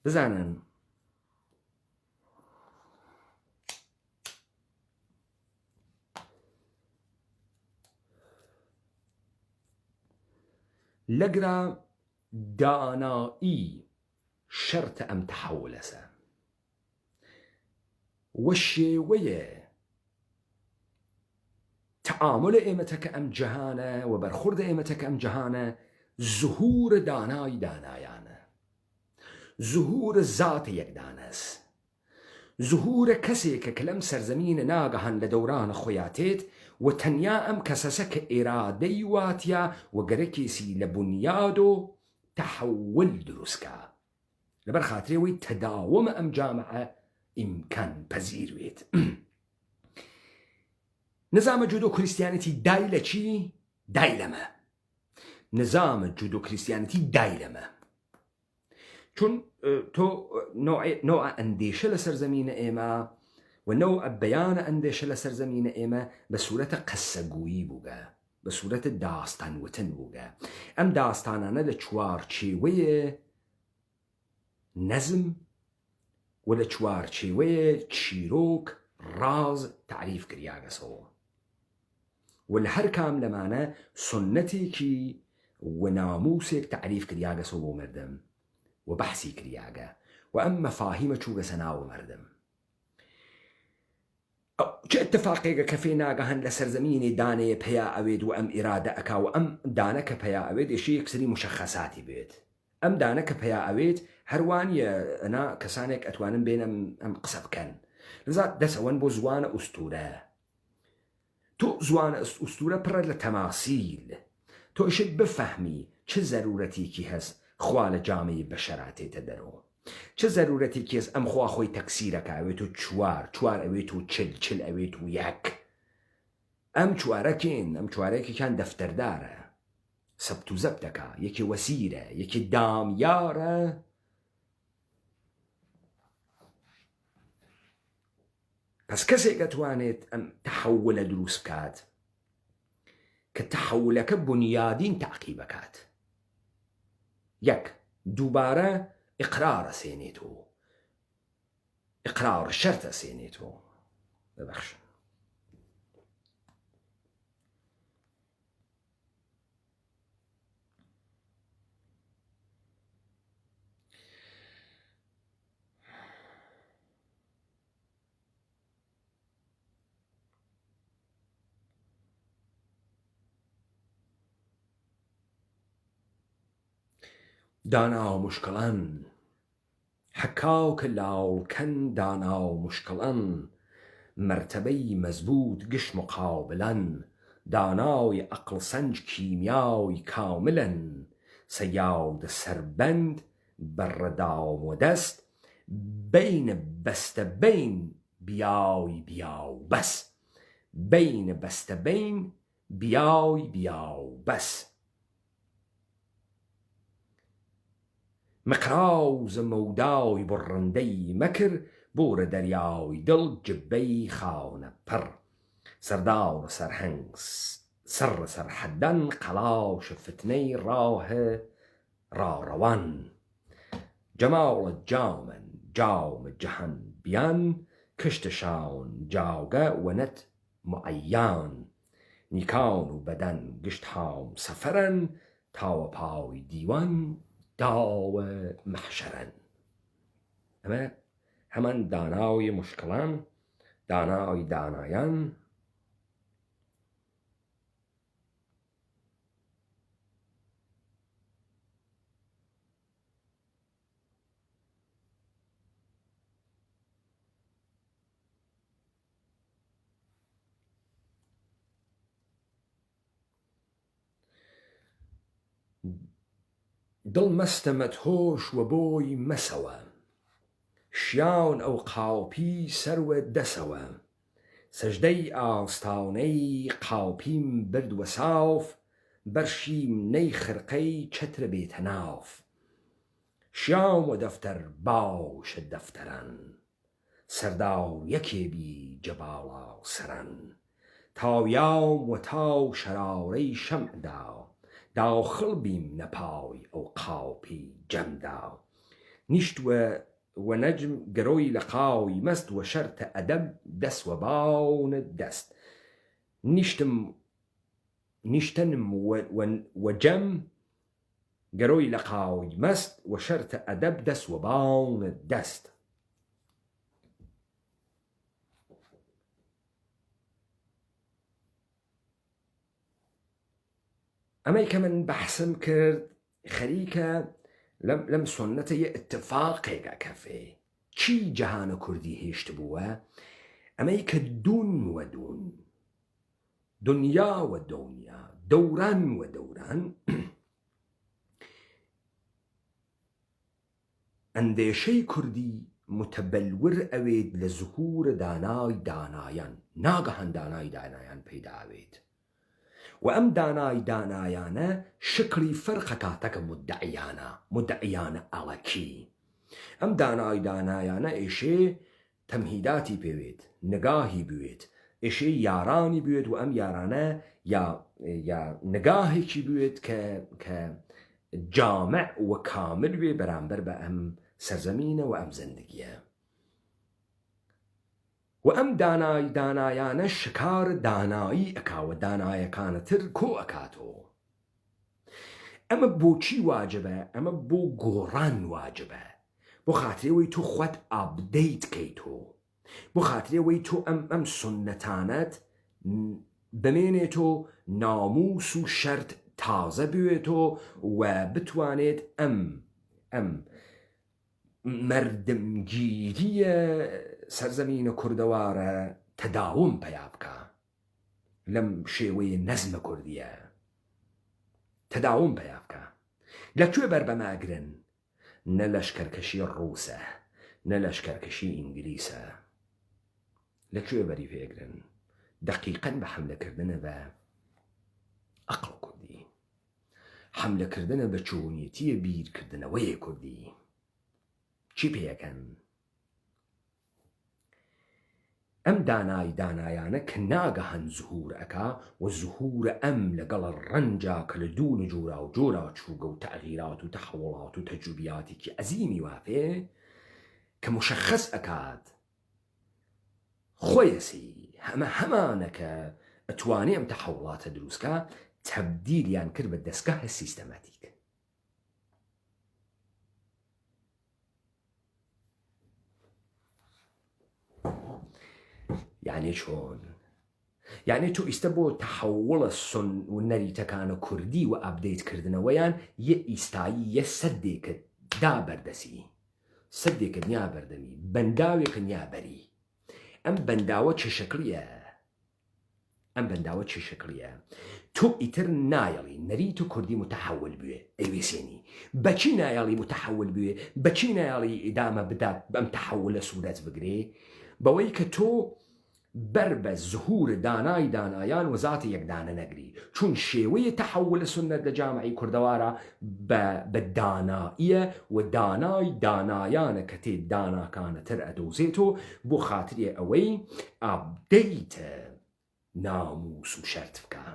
بزانن لەگرا دانایی شەرتە ئەم تەحەولەسە و شێوەیە تعامل ئێمەتەکە ئەم جەهانە و بەرخورد ئێمەتەکە ئەم جەهانە ظهور دانای دانایانە، ظهور زات یەکدانەس، ظهور کەسێکە کە لەم سەرزەمینە ناگەهان لە دەورانە خۆیاتێت و تەنیا ئەم کەسەسە کە ئێرادەی واتە و گەرەکێسی لە بنیاد و تەحول دروستکە لەبەر خاترێەوەی تەداومە ئەم جامعە ئیمکان پەزیروێت. نظامە جودۆ کریستیانەتی دای لە چی؟ دای لەمە. نظامە جودۆ کریستیانەتی دای لەمە، چون تۆ نوع ئەندێشە لە سەرزەمینە ئێمە و نوع بەیانە ئەندێشە لە سەرزەمینە ئێمە بە سوورەتە قەسەگویی بووگە، بە سوورەتە داستانوتن بووگە. ئەم داستانانە لە چوارچێوەیە نەزم و لە چوارچێوەیە چیرۆک ڕاز تعریف کریاگەسەوە و لە هەر کام لەمانە سنەتێکی و ناموسێک تعریف کریاگەسەوە بۆ مردم و بەحسی کریاگە و ئەم مەفاهیمە چووگەسە ناو مردم. چه اتفاقێکە کە فێ ناگەهەن لە سەرزەمینی دانەیە پیا ئەوێت و ئەم ئیرادە ئەکا و ئەم دانە کە پیا ئەوێت ئێشە یەکسری مشەخەساتی بێت. ئەم دانە کە پیا ئەوێت هەروانیە ئەنا کەسانێک ئەتوانن بێن ئەم قسە بکەن، لەذا دەسەوەن بۆ زوانە ئوستورە. تۆ زوانە ئوستورە پڕە لە تەماسیل، تۆ ئیشت بفەهمی چه زەرورەتێکی هەست خوا لە جامعی بەشەراتێتە دەرەوە، چه زەرورەتێکی هەست ئەم خوا خۆی تەکسیرەکە ئەوێت و چوار ئەوێت و چل ئەوێت و یەک. ئەم چوارەکێن، ئەم چوارەکێکیان دەفتەردارە، سەبت و زەبتەکە، یەکی وەسیرە، یەکی دامیارە، پس کەسێک ئەتوانێت ئەم تەحەولە دروست بکات کە تەحەولەکە بنیادین تەعقیب بکات. یەک، دووبارە ئیقرارە سێنێتەوە، ئیقرار شەرتە سێنێتەوە. ببەخشن دانا و مشکڵان حەکاو کە لاوڵکەن دانا و مشکڵان مرتبەی مەزبوط گشت مقابلەن داناوی عەقڵ سەنج کیمیاوی کاملن سەیادە سەربەند بەڕەداوم و دەست بەینە بەستە بەین بیاوی بیاو بەس بەینە بەستە بەین بیاوی بیاو بەس مقراوزە مەوداوی بڕندەی مەکر بۆرە دەریاوی دڵ جبەی خاونە پڕ سەرداوڕە سەرهەنگ سەڕە سەرحەدەن قەڵاوشە فتنەی ڕاهە ڕاڕەوان جەماوڵە جامن جاومە جەهەن بیان کشتە شاون جاوگە وەنەت معەیان نیکان و بەدەن گشت هاوم سەفەرەن تاوە پاوی دیوان داوە مەحشەرەن. ئەمە هەمان داناوی مشکڵان، داناوی دانایان، دڵ مەستە مەدهۆش و بۆی مەسەوە شیاون ئەو قاوپی سەروە دەسەوە سەژدەی ئاستاونەی قاوپیم بردووە ساوف بەرشیم نەی خرقەی چەترە بێتە ناوف شیاوم و دەفتەر باوشە دەفتەرەن سەرداو یەکێبی جەباڵا و سەرەن تاویاوم و تاو شەراورەی شەمعدا داو خڵبیم نەپاوی ئەو قاوپی جەمدا نیشتوە و نەجم گەرۆی لە قاوی مەست و شەرتە ئەدەب دەست و باونە دەست نیشتنم و جەم گەرۆی لە قاوی مەست و شەرتە ئەدەب دەست و باونە دەست ئەمەی کە من بەحسم کرد خەریکە لەم سنەتە یە اتفاقێکە کەفێ چی جەهانە کوردی هێشت بووە ئەمەی کە دوون وە دوون دنیا وە دنیا دەوران وە دەوران ئەندێشەی کوردی متبەلور ئەوێت لە زهور دانای دانایان ناگەهان دانای دانایان پەیداوێت و ئەم دانای دانایانە شکلی فەرقەکاتەکە مدعیانە ئەڵەکی ئەم دانای دانایانە ئێشێ تەمهیداتی پێوێت نگاهی بوێت ئێشێ یارانی بوێت و ئەم یارانە یا نگاهێکی بوێت کە جامع و کامل بێ بەرامبەر بە ئەم سەرزەمینە و ئەم زندگیە و ئەم دانای دانایانە شکار دانایی ئەکاوە دانایەکانەتر کۆ ئەکاتەوە ئەمە بۆچی واجبە ئەمە بۆ گۆڕان واجبە بۆ خاترێەوەی تۆ خۆت ئابدەیت کەیتۆ بۆ خاترێەوەی تۆ ئەم سنەتانەت بمێنێتۆ ناموس و شەرت تازە بوێتۆ و بتوانێت ئەم مەردمگیریە سەرزەمینە کوردەوارە تەداوم پەیا بکە لەم شێوەیە نەزمە کوردیە تەداوم پەیا بکە لەکوێ بەربەماگرن نە لەشکەرکەشی ڕووسە نە لەشکەرکەشی ئینگلیسە لەکوێ بەری پێگرن دەقیقەن بە حەملەکردنە بە ئەقڵ کوردی حەملەکردنە بە چۆنیەتیە بیرکردنەوەیە کوردی چی پێەکەن ئەم دانای دانایانە کە ناگەهەن زهور ئەکا و زهورە ئەم لەگەڵ ڕەنجا کە لە دوون جۆرا و جۆرا چووگە و تەغییرات و تەحوڵات و تەجوبیاتێکی عەزیمی وافێ کە مشەخەس ئەکات خۆیەسی هەمانە کە ئەتوانێ ئەم تەحوڵاتە دروستکە تەبدیلیان کرد بە دەستگاهە سیستەماتیک یعنی چۆن یعنی تۆ ئیستە بۆ تەحوڵە سن و نەریتەکانە کوردی و ئابدەیتکردنەوەیان یە ئیستایی یە سەدێکت دا بەردەسی سەدێکت نیا بەردەمی بەنداوێکە نیا بەری ئەم بەنداوە چه شکلیە تۆ ئیتر نایەڵی نەریت و کوردی متەحول بوێ ئەیوێسێنی بەچی نایەڵی متەحول بوێ بەچی نایەڵی ئیدامە بدات بەم تەحولە سوورەت بگرێ بەوەی کە تۆ بەر بە زهور دانای دانایان وەزاتی یەکدانە نەگری چون شێوەیە تەحولە سنەت لە جامعی کوردەوارە بە داناییە و دانای دانایانە کە تێ داناکانەتر ئەدۆزێتۆ بۆ خاترێ ئەوەی ئابدەیتە ناموس و شەرت بکە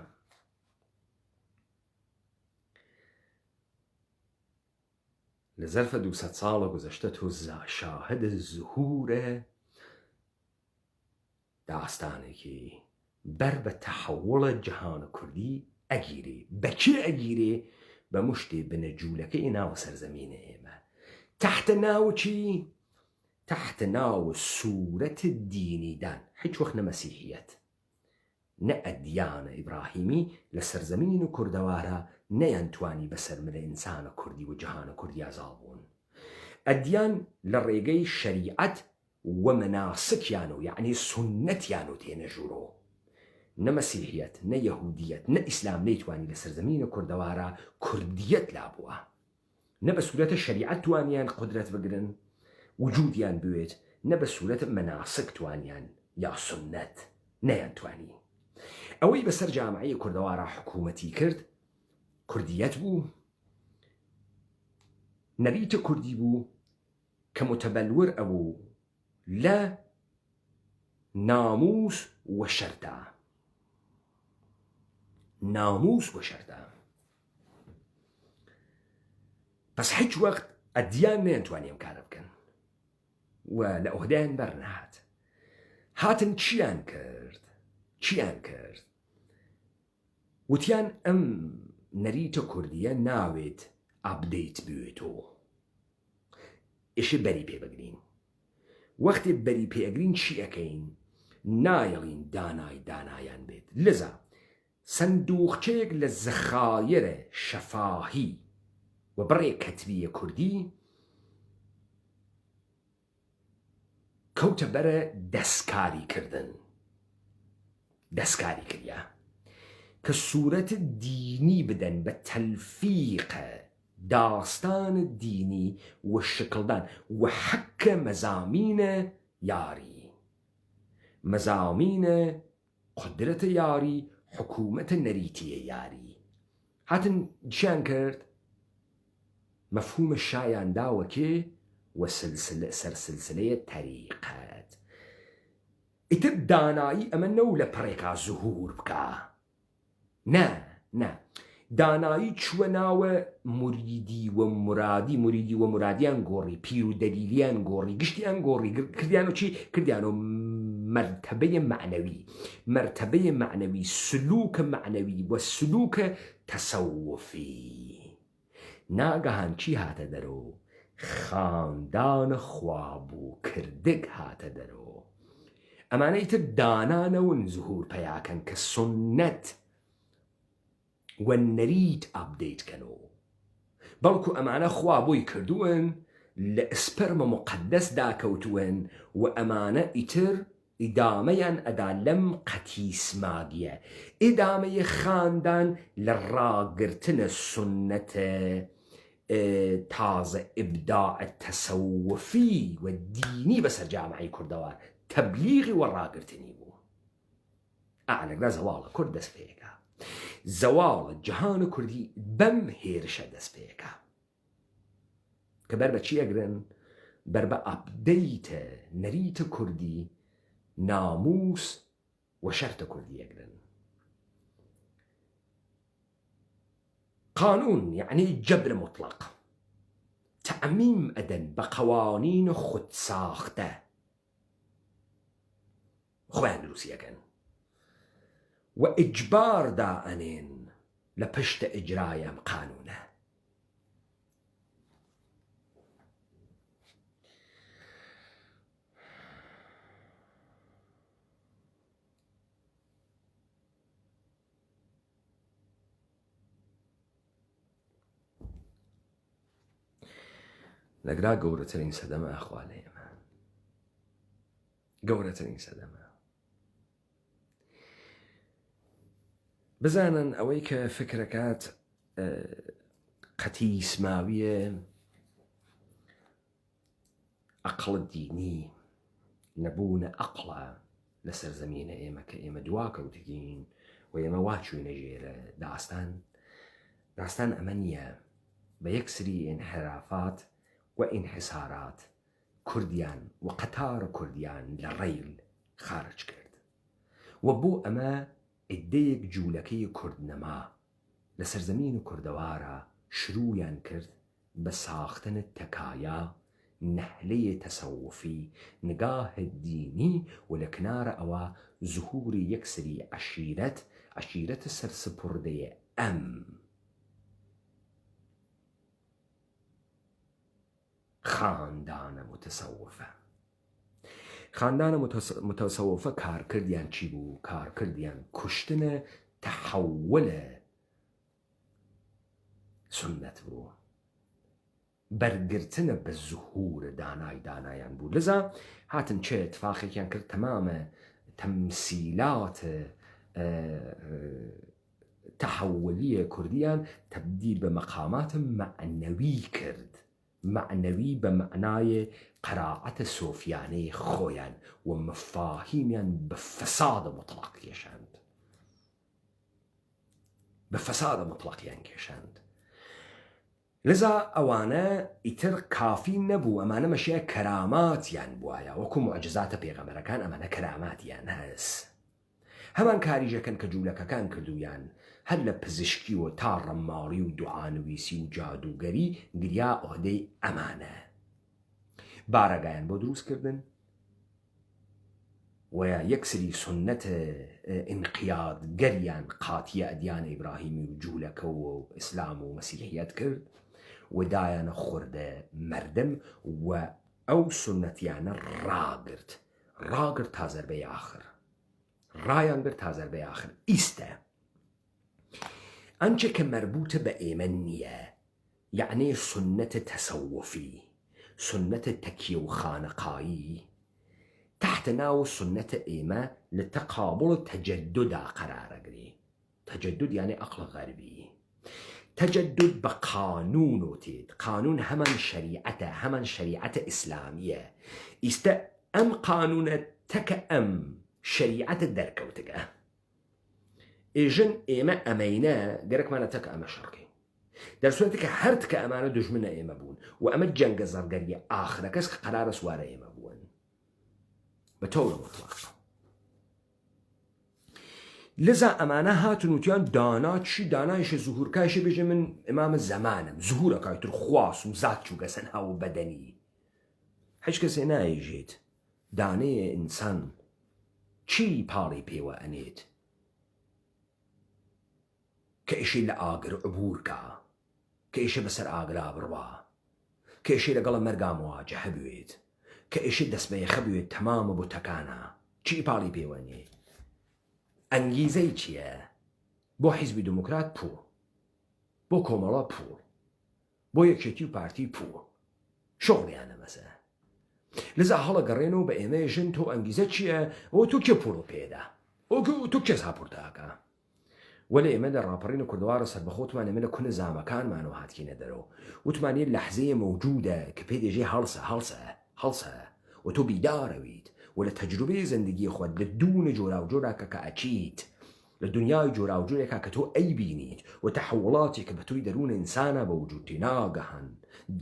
لە زەرفە 200 ساڵە گوزەشتە تۆ شاهد زهورە داستانێکی بەر بە تەحوڵە جەهانە کوردی ئەگیرێ بەچێ ئەگیرێ بە مشتێ بنەجوولەکەی ناوە سەرزەمینە ئێمە تحتە ناو چی؟ تحتە ناو سوورەت دینیدان هیچ وەخت نە مەسیحیەت نە ئەدیانە ئیبراهیمی لە سەرزەمین و کوردەوارە نەیانتوانی بەسەرمرە ئینسانە کوردی و جەهانە کوردی ئازاڵ بوون ئەدیان لە ڕێگەی شەریعەت و مناسکیان و یعنی سنەتیان و تێنەژوورۆ نە مەسیحیەت نە یەهودیەت نە ئیسلام نەیتوانی لە سەرزەمینە کوردەوارە کوردیەت لابووە نە بە سوورەتە شەریعەت توانیان قودرەت بگرن وجودیان بوێت نە بە سوورەتە مناسک توانیان یا سنەت نەیان توانی ئەوەی بەسەر جامعەی کوردەوارە حکوومەتی کرد کوردیەت بوو نەریتە کوردی بوو کە متەبەلور ئەبوو لە ناموس و شەرتە پس هیچ وەخت ئەدیان نەیانتوانی ئەم کارە بکەن و لە ئۆهدەیان بەرنەهات هاتن چیان کرد وتیان ئەم نەریتە کوردیە ناوێت ئابدەیت بوێتەوە ئێشە بەری پێبگرین وەختی بەری پێگرین چی ئەەکەین نایەڵین دانای دانایان بێت لذا سندوقچێک لە زەخایرە شەفاهی و بڕێ کەتبیە کوردی کەوتە بەرە دەستکاری کردن، دەستکاری کردیا کە سوورەت دینی بدەن بە تەلفیقە داستان دینی و شکڵدان و حەکە مەزامینە یاری، مەزامینە قدرەتە یاری، حکوومەتە نەریتیە یاری. هاتن جیان کرد مەفهومە شایان داوەکێ و سەرسلسلەیە تەریقەت. ئیتر دانایی ئەمە نەو لە پڕێکا زوهور بکە، نه دانایی چووە ناوە مریدی و مرادیان گۆڕی، پیر و دەلیلیان گۆڕی، گشتیان گۆڕی، کردیان و چی کردیان و مرتبەیە معنەوی، سلوکە معنەوی و سلوکە تەسەوفی. ناگەهان چی هاتە دەرۆ؟ خاندان خوابوو کردک هاتە دەرۆ. ئەمانەی تر دانانەون زوهور پەیاکەن کە سنەت و نەریت ئابدەیتکەنەوە، بەڵکو ئەمانە خوا بۆی کردوون لە ئسپەرمە مقەدەس داکەوتوون و ئەمانە ئیتر ئیدامەیان ئەدا لەم قەتیسماگیە، ئیدامەیە خاندان لە ڕاگرتنە سنەتە تازە ئیبداع تەسەوفی و دینی بەسەر جامعەی کوردەوە تەبلیغی و ڕاگرتنی بوو. ئالەگرا زەواڵە کورد دەست پێیەکە، زەواڵە جەهانە کوردی بەم هێرشە دەست پێیەکە کە بەر بە چی ئەگرن؟ بەر بە ئەپدەیتە نەریتە کوردی، ناموس و شەرتە کوردی ئەگرن. قانون یعنی جبر مطلق، تعمیم ئەدەن بە قەوانین خودساختە، خۆیان دروستیەکەن و ئیجبار دائەنێن لە پشتە ئیجرای ئەم قانونە. لەگرا گەورەترین سەدەمە ئەخوا لە ئێمە، گەورەترین سەدەمە. بزانن ئەوەی کە فکرەکات قەتیسماویە، ئەقڵ دینی نەبوونە ئەقڵە لەسەر زەمینە ئێمە کە ئێمە دواکەوتگین و ئێمە واچوونە ژێرە داستان ئەمە نییە. بە یەک سری ئینحرافات و ئینحسارات کوردیان و قەتارە کوردیان لە ڕێیل خارج کرد و بۆ ئەمە ئیدەیەک جوولەکەی کوردنەما لە سەرزەمین و کوردەوارە شروعیان کرد بە ساختنە تەکایە، نەحلەیە تەسەوفی، نگاهە دینی و لە کنارە ئەوە زوهوری یەک سری عەشیرەتە سەرسپوردەیە ئەم خاندانە متەسەوفە. خاندانە متەسەوفە کارکردیان چی بوو؟ کارکردیان کوشتنە تەحەولە سنەت بوو، بەرگرتنە بە زوهورە دانایان بوو. لذا هاتن چه اتفاقێکیان کرد؟ تەمامە تەمسیلاتە تەحەولیە کوردیان تەبدیل بە مەقاماتە معنەوی کرد، معنەوی بە معنای قەراعەتە سۆفیانەی خۆیان و مفاهیمیان بە فەسادە مطلق کێشاند، بە فەسادە مطلقیان کێشاند. لذا ئەوانە ئیتر کافی نەبوو، ئەمانە مەشەیە کەراماتیان بوایە، وەکو معجزاتە پێغەمبەرەکان ئەمانە کەراماتیان هەس. هەمان کاریژەکەن کە جوولەکەکان کردویان، هەر لە پزیشکی و تا ڕەماڵی و دوعانویسی و جادوگەری گریا ئۆهدەی ئەمانە. بارەگایان بۆ دروستکردن و یەکسری سنەتە ئینقیادگەریان قاتیە ئەدیانە ئیبراهیمی و جوولەکە و ئیسلام و مەسیحیەت کرد و دایانە خوردە مەردم و ئەو سنەتیانە ڕاگرت تا زەربەی ئاخر، ڕایان برد تا زەربەی ئاخر. ئیستە ئەنچە کە مربوطە بە ئێمە نییە، یعنی سنەتە تەسەوفی، سنەتە تەکیە و خانەقایی تحت ناو سنەتە ئێمە لە تەقابڵ تەجەدددا قەرارەگری. تەجەدد یعنی عەقڵ غەربی، تەجەدد بە قانون و تێت، قانون هەمان شەریعەتە، هەمان شەریعەتە ئیسلامیە. ئیستە ئەم قانونە تەکە ئەم شەریعەتە دەرکەوتگە. ئێژن ئێمە ئەمەینە گەرەکمانە تەکە ئەمە شەڕکەین، دەرسوێتە کە هەر تکە ئەمانە دژمنە ئێمە بوون و ئەمە جەنگە زەرگەریە ئاخرە کەس کە قەرارە سوارە ئێمە بوون بە تەورە مطلق. لذا ئەمانە هاتن وتیان دانا چی دانایشە زوهورکایشە بێژە من ئمامە زەمانم زوهورەکایتر خواست و زات چوو گەسەن هاو بەدەنی. هیچ کەسێ نایژێت دانەیە ئینسان چی پاڵی پێوە ئەنێت کە ئیشی لە ئاگر عبورکە، کە ئیشە بەسەر ئاگرا بڕوا، کە ئیشی لەگەڵە مەرگا مواجە هەبوێت، کە ئیشی دەستبەیەخە بوێت تەمامە بۆ تەکانە. چی پاڵی پێوەنێ؟ ئەنگیزەی چییە؟ بۆ حیزبی دموکرات پوو، بۆ کۆمەڵە پوو، بۆ یەکێتی و پارتی پوو، شۆڵیانە مەسە. لذا هەڵە گەڕێنەوە بە ئێمە ژن تۆ ئەنگیزە چییە؟ ئەوە تو کێ پوڵ پێدا، تو کێ ساپۆرتاکە؟ وەلە ئێمە لە ڕاپەڕینە کوردەوارە سەربەخۆتمان ئێمە لە کونە زامەکانمانەوە هاتکینە دەرەوە، وتمانێ لەحزەیە مەوجودە کە پێ دێژێ هەڵسە و تۆ بیدارەویت و لە تەجروبەی زەندگی خۆت لە دوونە جۆرا و جۆراکە کە ئەچیت لە دنیای جۆرا و جۆرێکا کە تۆ ئەیبینیت و تەحوڵاتی کە بە توی دەروونە ئینسانە بە وجودی ناگەهەن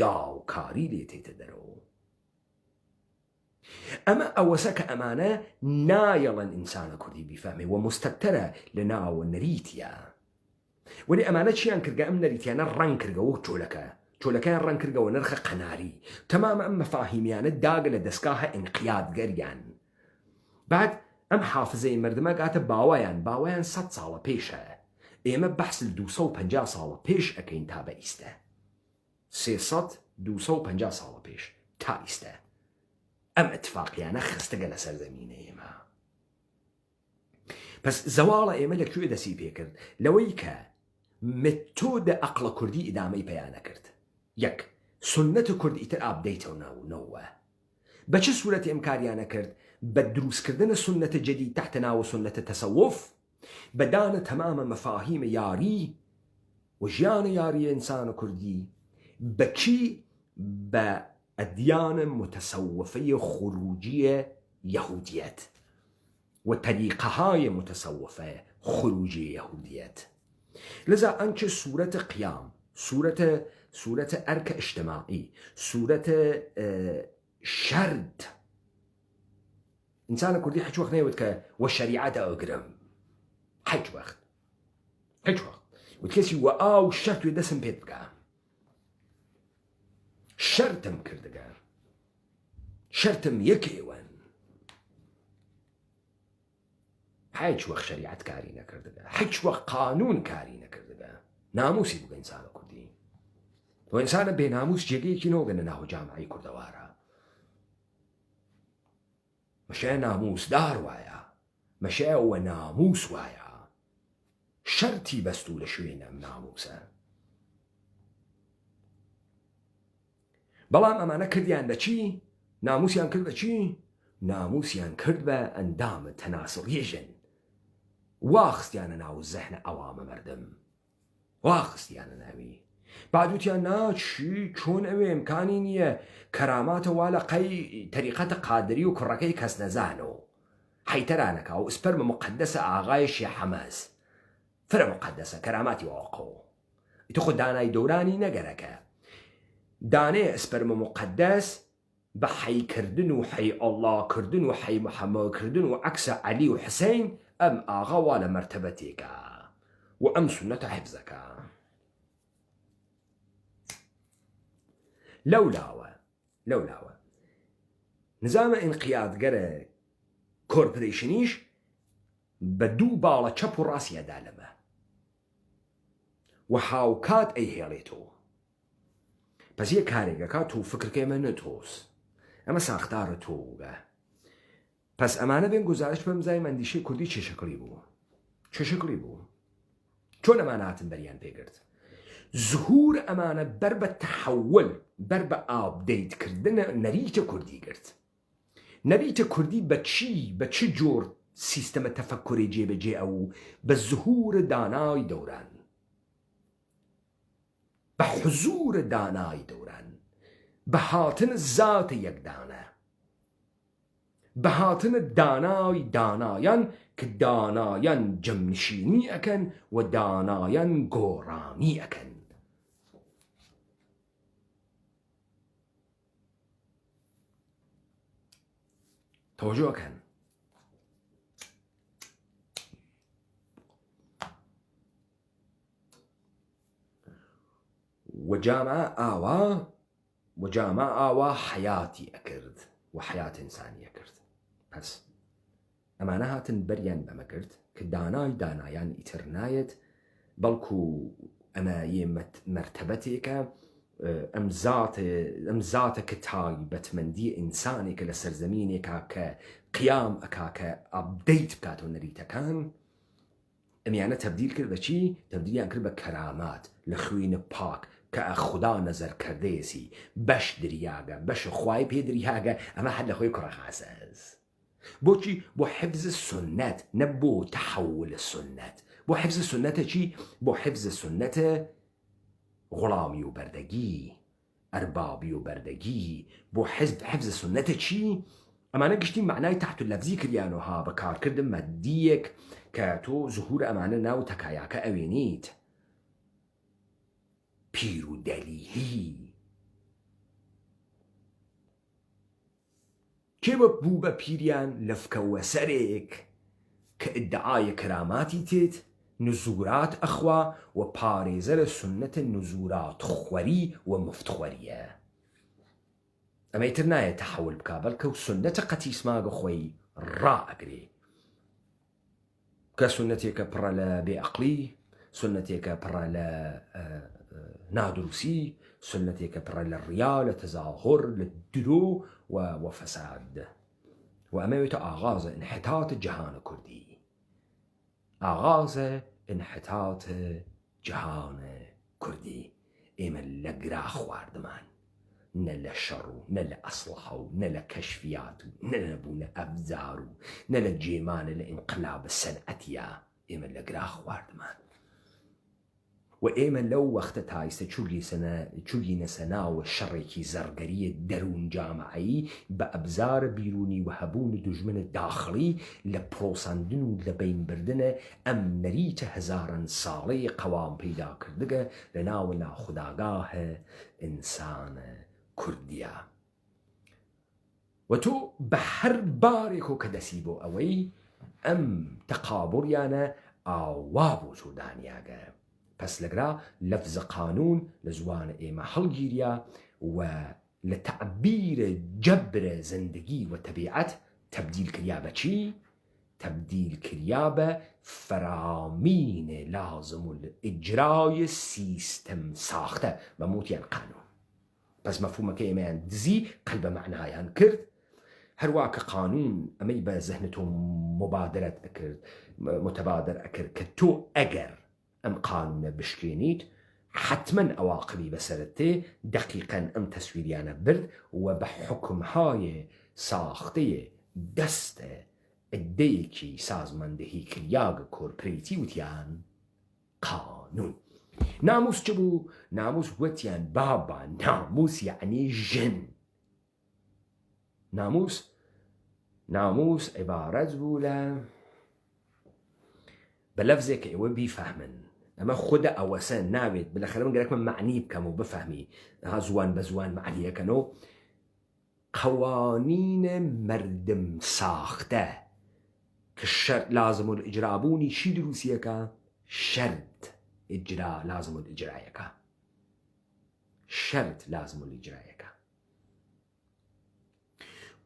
داوکاری لێ تێتە دەرەوە. ئەمە ئەوەسە کە ئەمانە نایەڵەن ئینسانە کوردی بیفەمێ و مستەکتەرە لە ناوە نەریتیە. وەلی ئەمانە چیان کردگە؟ ئەم نەریتیانە ڕەنگ کردگەوە چۆلەکەیان ڕەنگ کردگەوە نرخە قەناری. تەمامە ئەم مەفاهیمیانە داگە لە دەستگاهە ئینقیادگەریان. بعد ئەم حافزەی مردمە گاتە باوایان 100 ساڵە پێشە. ئێمە بەحس 250 ساڵە پێش ئەکەین تا بە ئیستە، 300-250 ساڵە پێش تا ئیستە. ئەم ئەتفاقیانە خستەگە لە سەرزەمینە ئێمە. پس زەواڵە ئێمە لەکوێ دەسی پێکرد؟ لەوەی کە متۆدە عەقڵە کوردی ئیدامەی پەیانە کرد. یەک سنەتە کوردی ئیتر ئابدەیتەوە ناونەوە. بە چه سوورەتی ئەم کاریانە کرد؟ بە دروستکردنە سنەتە جەدید تحت ناوە سنەتە تەسەوف، بەدانە تەمامە مەفاهیمە یاری و ژیانە یاریە ئینسانە کوردی بەچی؟ بە ئەدیانە متەسەوفەیە خروجیە یەهودیەت و طریقەهای متەسەوفە خروجی یەهودیەت. لذا ئەنچە سوورەتە قیام، سوورەتە ئەرکە ئیجتیماعی، سوورەتە شەرد. ئینسانە کوردی هیچ وەخت نەیوت کە وە شەریعەتە ئەگرم، هیچ وەخت وت کەسی وە ئاو شەرت وێ دەسم پێت بکە، شەرتم کردگە، شەرتم یەکێوەن. هیچ وەخت شەریعەت کاری نەکردگە، هیچ وەخت قانون کاری نەکردگە. ناموسی بووگە ئینسانە کوردی. و ئینسانە بێناموس جێگەیەکی نۆگەنە ناو جامعەی کوردەوارە. مەشایە ناموسدار وایە، مەشایە وە ناموس وایە، شەرتی بەستوو لە شوێنە ناموسە. بەڵام ئەمانە کردیان بە چی؟ ناموسیان کرد بە چی؟ ناموسیان کرد بە ئەندامە تەناسڵیێژن، واخستیانە ناو زەهنە ئەوامە مردم، واخستیانە ناوی. بعدوتیان ناچی چۆن ئەوێ ئیمکانی نییە کەراماتە وا لە قەی تەریقەتە قادری و کوڕەکەی کەس نەزانەوە حەیتەرانەکە و ئسپەرمە مقدسە ئاغای شیع حەمەس فرە مقدسە کەراماتی واقەوە. ئیتە خۆ دانای دەورانی نەگەرەکە دانەیە ئسپەرمە مقدس بە حەیکردن و حەی ئەڵڵاکردن و حەی محەممەدکردن و عەکسە عەلی و حسەین ئەم ئاغا وا لە مەرتەبەتێکە و ئەم سونەتە حیفزەکە. لەولاوە نظامە ئینقیادگەرە کۆرپۆریشنیش بە دوو باڵە چەپ و ڕاستیەدا لەمە و هاوکات ئەیهێڵێتەوە. پس یە کارێکەکە تۆ فکرکەمە نەتۆس، ئەمە ساختارە تۆگە. پس ئەمانە بێن گزارش بەم زای ئەندیشەی کوردی چێشەکڵی بوو. چۆن ئەماناتن بەریان پێگرت ظهور ئەمانە بەر بە تەحەول بەر بە ئابدەیتکردنە نەریتە کوردی گرت نەریتە کوردی بە چ جۆر سیستەمە تەفەکوری جێبەجێ ئەو بە ظهور دانای دەوران بە حزور دانای دەوران بە هاتن زاتە یەکدانە بە هاتن دانای دانایان کە دانایان جەمنشینی ئەکەن و دانایان گۆڕانی ئەکەن تۆجۆکەن وجامع ئاوا حیاتی ئەکرد و حیات ئینسانیە کرد پس ئەمانە هاتن بەریان بەمە کرد کە دانای دانایان ئیتر نایەت بەڵکو ئەمە مەرتەبەتێکە ئەم زاتە کە تایبەتمەندی ئینسانێکە لە سەرزەمینێکە کە قیام ئەکا کە ئابدەیت بکاتەوە نەریتەکان ئەمیانە تەبدیل کرد بە چی؟ تەبدیلیان کرد بە کەرامات لە خوێنە پاک کە خدا نەزەر کردەیەسی بەش دریاگە بەش خوای پێ دریاگە ئەمە هەر لە خۆی کوڕەخاسەز بۆچی بۆ حفظ سنەت نە بۆ تەحەول سنەت بۆ حفظ سنەتە چی؟ بۆ حفظ سنەتە غڵامی و بەردەگی ئەربابی و بەردەگی بۆ حفظ سنەتە چی؟ ئەمانە گشتی معنای تحت اللەفزی کردیانەوە بە کارکردن مەدیەک کە تۆ ظهور ئەمانە ناو تەکایاکە ئەوێنیت پیر و دەلیلی کێ بوو بە پیریان لەفکەوە سەرێک کە ئیدعای کەراماتی تێت نزورات ئەخوا و پارێزە لە سنەتە نزورات خوەری و مفتخوەریە ئەمە ئیتر نایە تەحەول بکا بەڵکە سنەتە قەتی سماگە خۆی ڕائەگرێ کە سنەتێکە پڕە لە بێعەقلی سنەتێکە پڕە لە نادروسی سنەتێکە پڕە لە ڕیا لە تەزاهر لە درۆ و فەساد و ئەمەوێتە ئاغازە انحتات جیهانە کوردی ئاغازە انحتات جیهانە کوردی ئێمە لە گرا خواردمان نە لە شەڕ و نە لە ئەسلحە و نە لە کەشفیات و نە لەبوونە ئەبزار و نە لە جێمانە لە ئینقلابە سەنعەتیە ئێمە لە گرا خواردمان و ئێمە لەو وەختە تایسە چوگینە سەناوە شەڕێکی زەرگەریە دەروون جامعایی بە ئەبزار بیرونی و هەبوون دوژمنە داخڵی لە پرۆساندن و لە بینبردنە ئەم نەریتە هەزاران ساڵەی قەوام پەیدا کردگە لە ناوە ناخوداگاهە ئینسانە کوردیە و تۆ بە هەر بارێک و کە دەسی بۆ ئەوەی ئەم تەقابوریانە ئاوا بۆ تۆ دانیاگە پس لەگرا لەفزە قانون لە زوانە ئێمە هەڵگیریە و لە تەعبیرە جەبرە زندگی و تەبیعەت تەبدیل کریا بە چی؟ تەبدیل کریا بە فەرامینە لازم و ئیجرای سیستەم ساختە بە موتیان قانون پس مەفهومەکە ئێمەیان دزی قەلبە معنایان کرد هەروە کە قانون ئەمەی بە زەهنت و مبادرەت ئەکرد متەبادر ئەکرد کە تۆ ئەگەر ئەم قانونە بشکێنیت حتما ئەواقبی بەسەرت تێ دقیقەن ئەم تەسویریانە برد و بە حکمهای ساختەیە دەستە ئەدەیەکی سازماندەهی کریاگە کۆرپرێتی وتیان قانون ناموس چ بوو؟ ناموس وتیان بابا ناموس یعنی ژن ناموس عیبارەت بوو لە بە لەفزێک کە ئێوە بیفەهمن ئەمە خودە ئەوەسە ناوێت بلەخەرە من گەرەکمە معنی بکەم و بفەهمی زوان بە زوان معنیەکەنەوە قوانینە مردم ساختە کە شەرت لازم الئیجرابوونی چی دروسیەکە؟ شەرت ئیجرا لازم الئیجرایەکە شەرت لازم الئیجرایەکە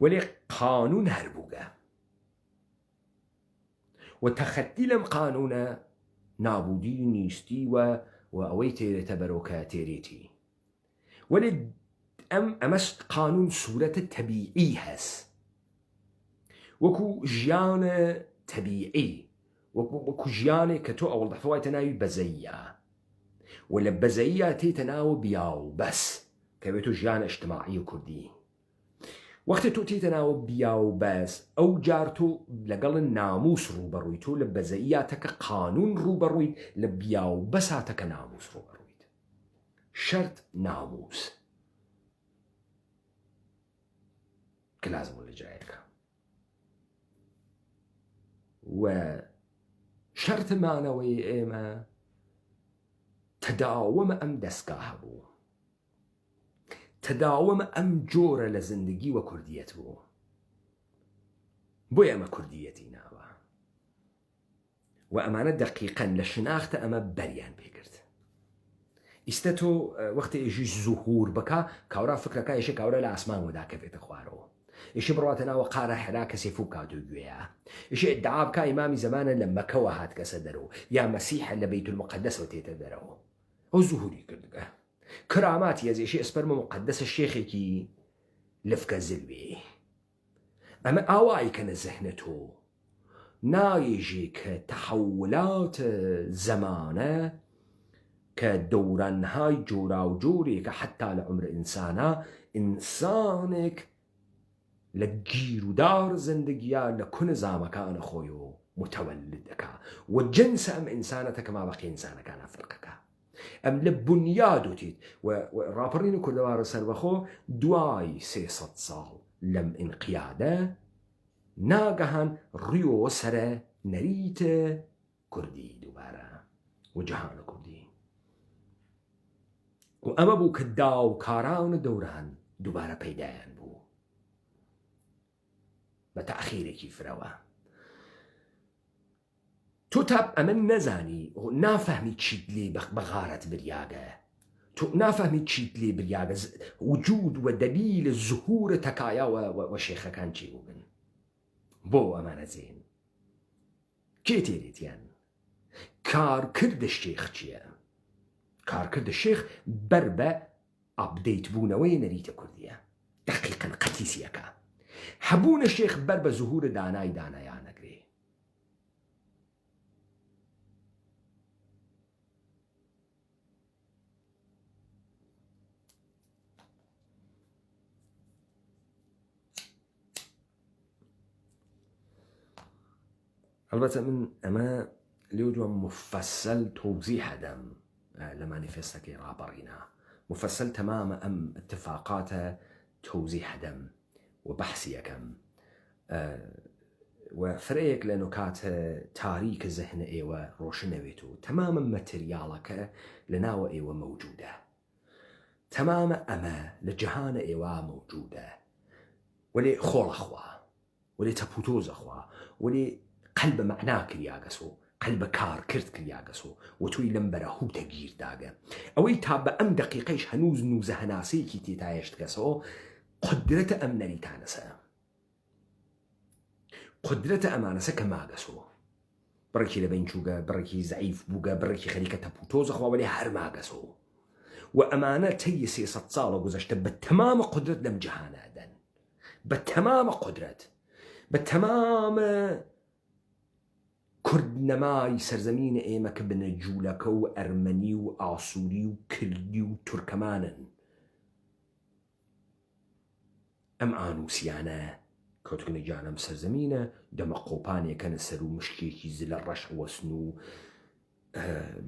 وەلێ قانون هەربووگە و تەخەتی لەم قانونە نابودی نیستی و ئەوەی تێرێتە بەرۆکە تێرێتی وەلێ ئەمەش قانون سوورەتە تەبیعی هەست وەکو ژیانە تەبیعی وەکو ژیانێک کە تۆ ئەوڵ دەفەوایتە ناوی بەزەیە و لە بەزەیە تێتە ناوە بیا و بەس کە بێت و ژیان ئەجتماعی و کوردی. وەختە تۆ تێتە ناوە بیا و بەس ئەو جار تۆ لەگەڵ ناموس ڕوبەڕووی، تۆ لە بەزەیاتەکە قانون ڕوبەڕوویت، لە بیا و بەساتەکە ناموس ڕوبەڕوویت. شەرت ناموس کە لازم لە جایەکە و شەرتمانەوەی ئێمە تەداوەمە ئەم دەستگا هەبوو، تەداوەمە ئەم جۆرە لە زندگی وە کوردیەت بوو، بۆی ئەمە کوردیەتی ناوە و ئەمانە دەقیقەن لە شناختە ئەمە بەریان پێکرد. ئیستە تۆ وەختە ئێژی زوهور بکە کاورا فکرەکە ئێشە کاورە لە ئاسمان وەدا کەوێتە خوارەوە، ئێشە بڕاتە ناوە قارە حێرا کە سێف و کات و گوێیە، ئێشە ئیدعا بکە ئیمامی زەمانە لە مەکەوە هات کەسە دەرەوە یا مەسیحە لە بەیت المقدسەوە تێتە دەرەوە. ئەو زوهوری کردگە کراماتی ئەزێشی ئەسپەرمە مقدسە شێخێکی لفکە زلوێ. ئەمە ئاوایی کە نەزەهنە تۆ نایژێ کە تەحولات زەمانە کە دەورانهای جۆرا و جۆرێکە حتا لە عمر ئینسانە ئینسانێک لە گیرودار زندگیە لە کون زامەکانە خۆی و متەولد دەکا و جنسە ئەم ئینسانەتە کە مابەقی ئینسانەکانە فەرقەکە. ئەم لە بنیاد وتیت و ڕاپەڕین و کوردەوارە سەربەخۆ دوای 300 ساڵ لەم ئینقیادە ناگەهان ڕیۆ سەرە نەریتە کوردی دووبارە و جەهانە کوردی و ئەمە بوو کە داوکاران دەوران دووبارە پەیدایان بوو بە تەئخیرێکی فرەوە. تۆ تا ئەمە نەزانی نافەهمی چیت لێ بەغارەت بریاگە، تۆ نافەهمی چیت لێ بریاگە وجود و دەلیل زهور تەکایە و شێخەکان چی بوون بۆ ئەمانە زێن کێ تێرێتیان. کارکردە شێخ چییە؟ کارکردە شێخ بەر بە ئەپدەیت بوونەوەی نەریتە کوردیە، دەقیقەن قەتیسیەکە هەبوونە شێخ بەر بە زهور دانای دانایان نەگرێ. البته من ئەمە لێو دووە مفەسەل تۆزیح هەدەم لە مانیفێستەکەی ڕابەڕینە، مفەسەل تەمامە ئەم اتفاقاتە تۆزیح هەدەم و بەحسی یەکەم و فرەیەک لە نکاتە تاریکە زەهنە ئێوە ڕۆشنەوێت و تەمامە مەتریاڵەکە لە ناوە ئێوە مەوجودە، تەمامە ئەمە لە جەهانە ئێوە مەوجودە، وەلێ خۆڵەخوا وەلێ تەپوتۆزەخوا وەلێ قەلبە مەعنا کریاگەسۆ قەلبە کار کرد کریاگەسۆ و توی لەم بەرە هوتە گیرداگە ئەوەی تا بە ئەم دەقیقەیش هەنووز نوزە هەناسەیەکی تێتایشت کەسەوە قدرەتە ئەم نەریتانەسە، قدرەتە ئەمانەسە کە ماگەسۆ بڕێکی لە بەینچووگە بڕێکی زەعیف بووگە بڕێکی خەریکە تەپوتۆزەخوا وەلێ هەر ماگەسۆ و ئەمانە تەی 300 ساڵە گوزەشتە بە تەمامە قدرەت لەم جەهانەدەن، بە تەمامە قدرەت، بە تەمامە کوردنەمای سەرزەمینە ئێمە کە بنە جوولەکە و ئەرمەنی و ئاسووری و کردی و تورکەمانن. ئەم ئانوسیانە کەوتکنە جانەم سەرزەمینە دەمە قۆپانێکەنە سەر و مشکێکی زلە ڕەش ئەوەسن و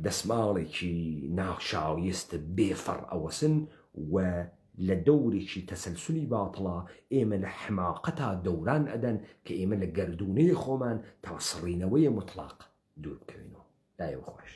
دەسماڵێکی ناخشاویستە بێفەڕ ئەوەسن و لە دەورێکی تەسەلسولی باتڵە ئێمە لە حماقەتا دەوران ئەدەن کە ئێمە لە گەردونەی خۆمان تا سڕینەوەی مطلاق دوور بکەوینەوە. دایەوە خۆش.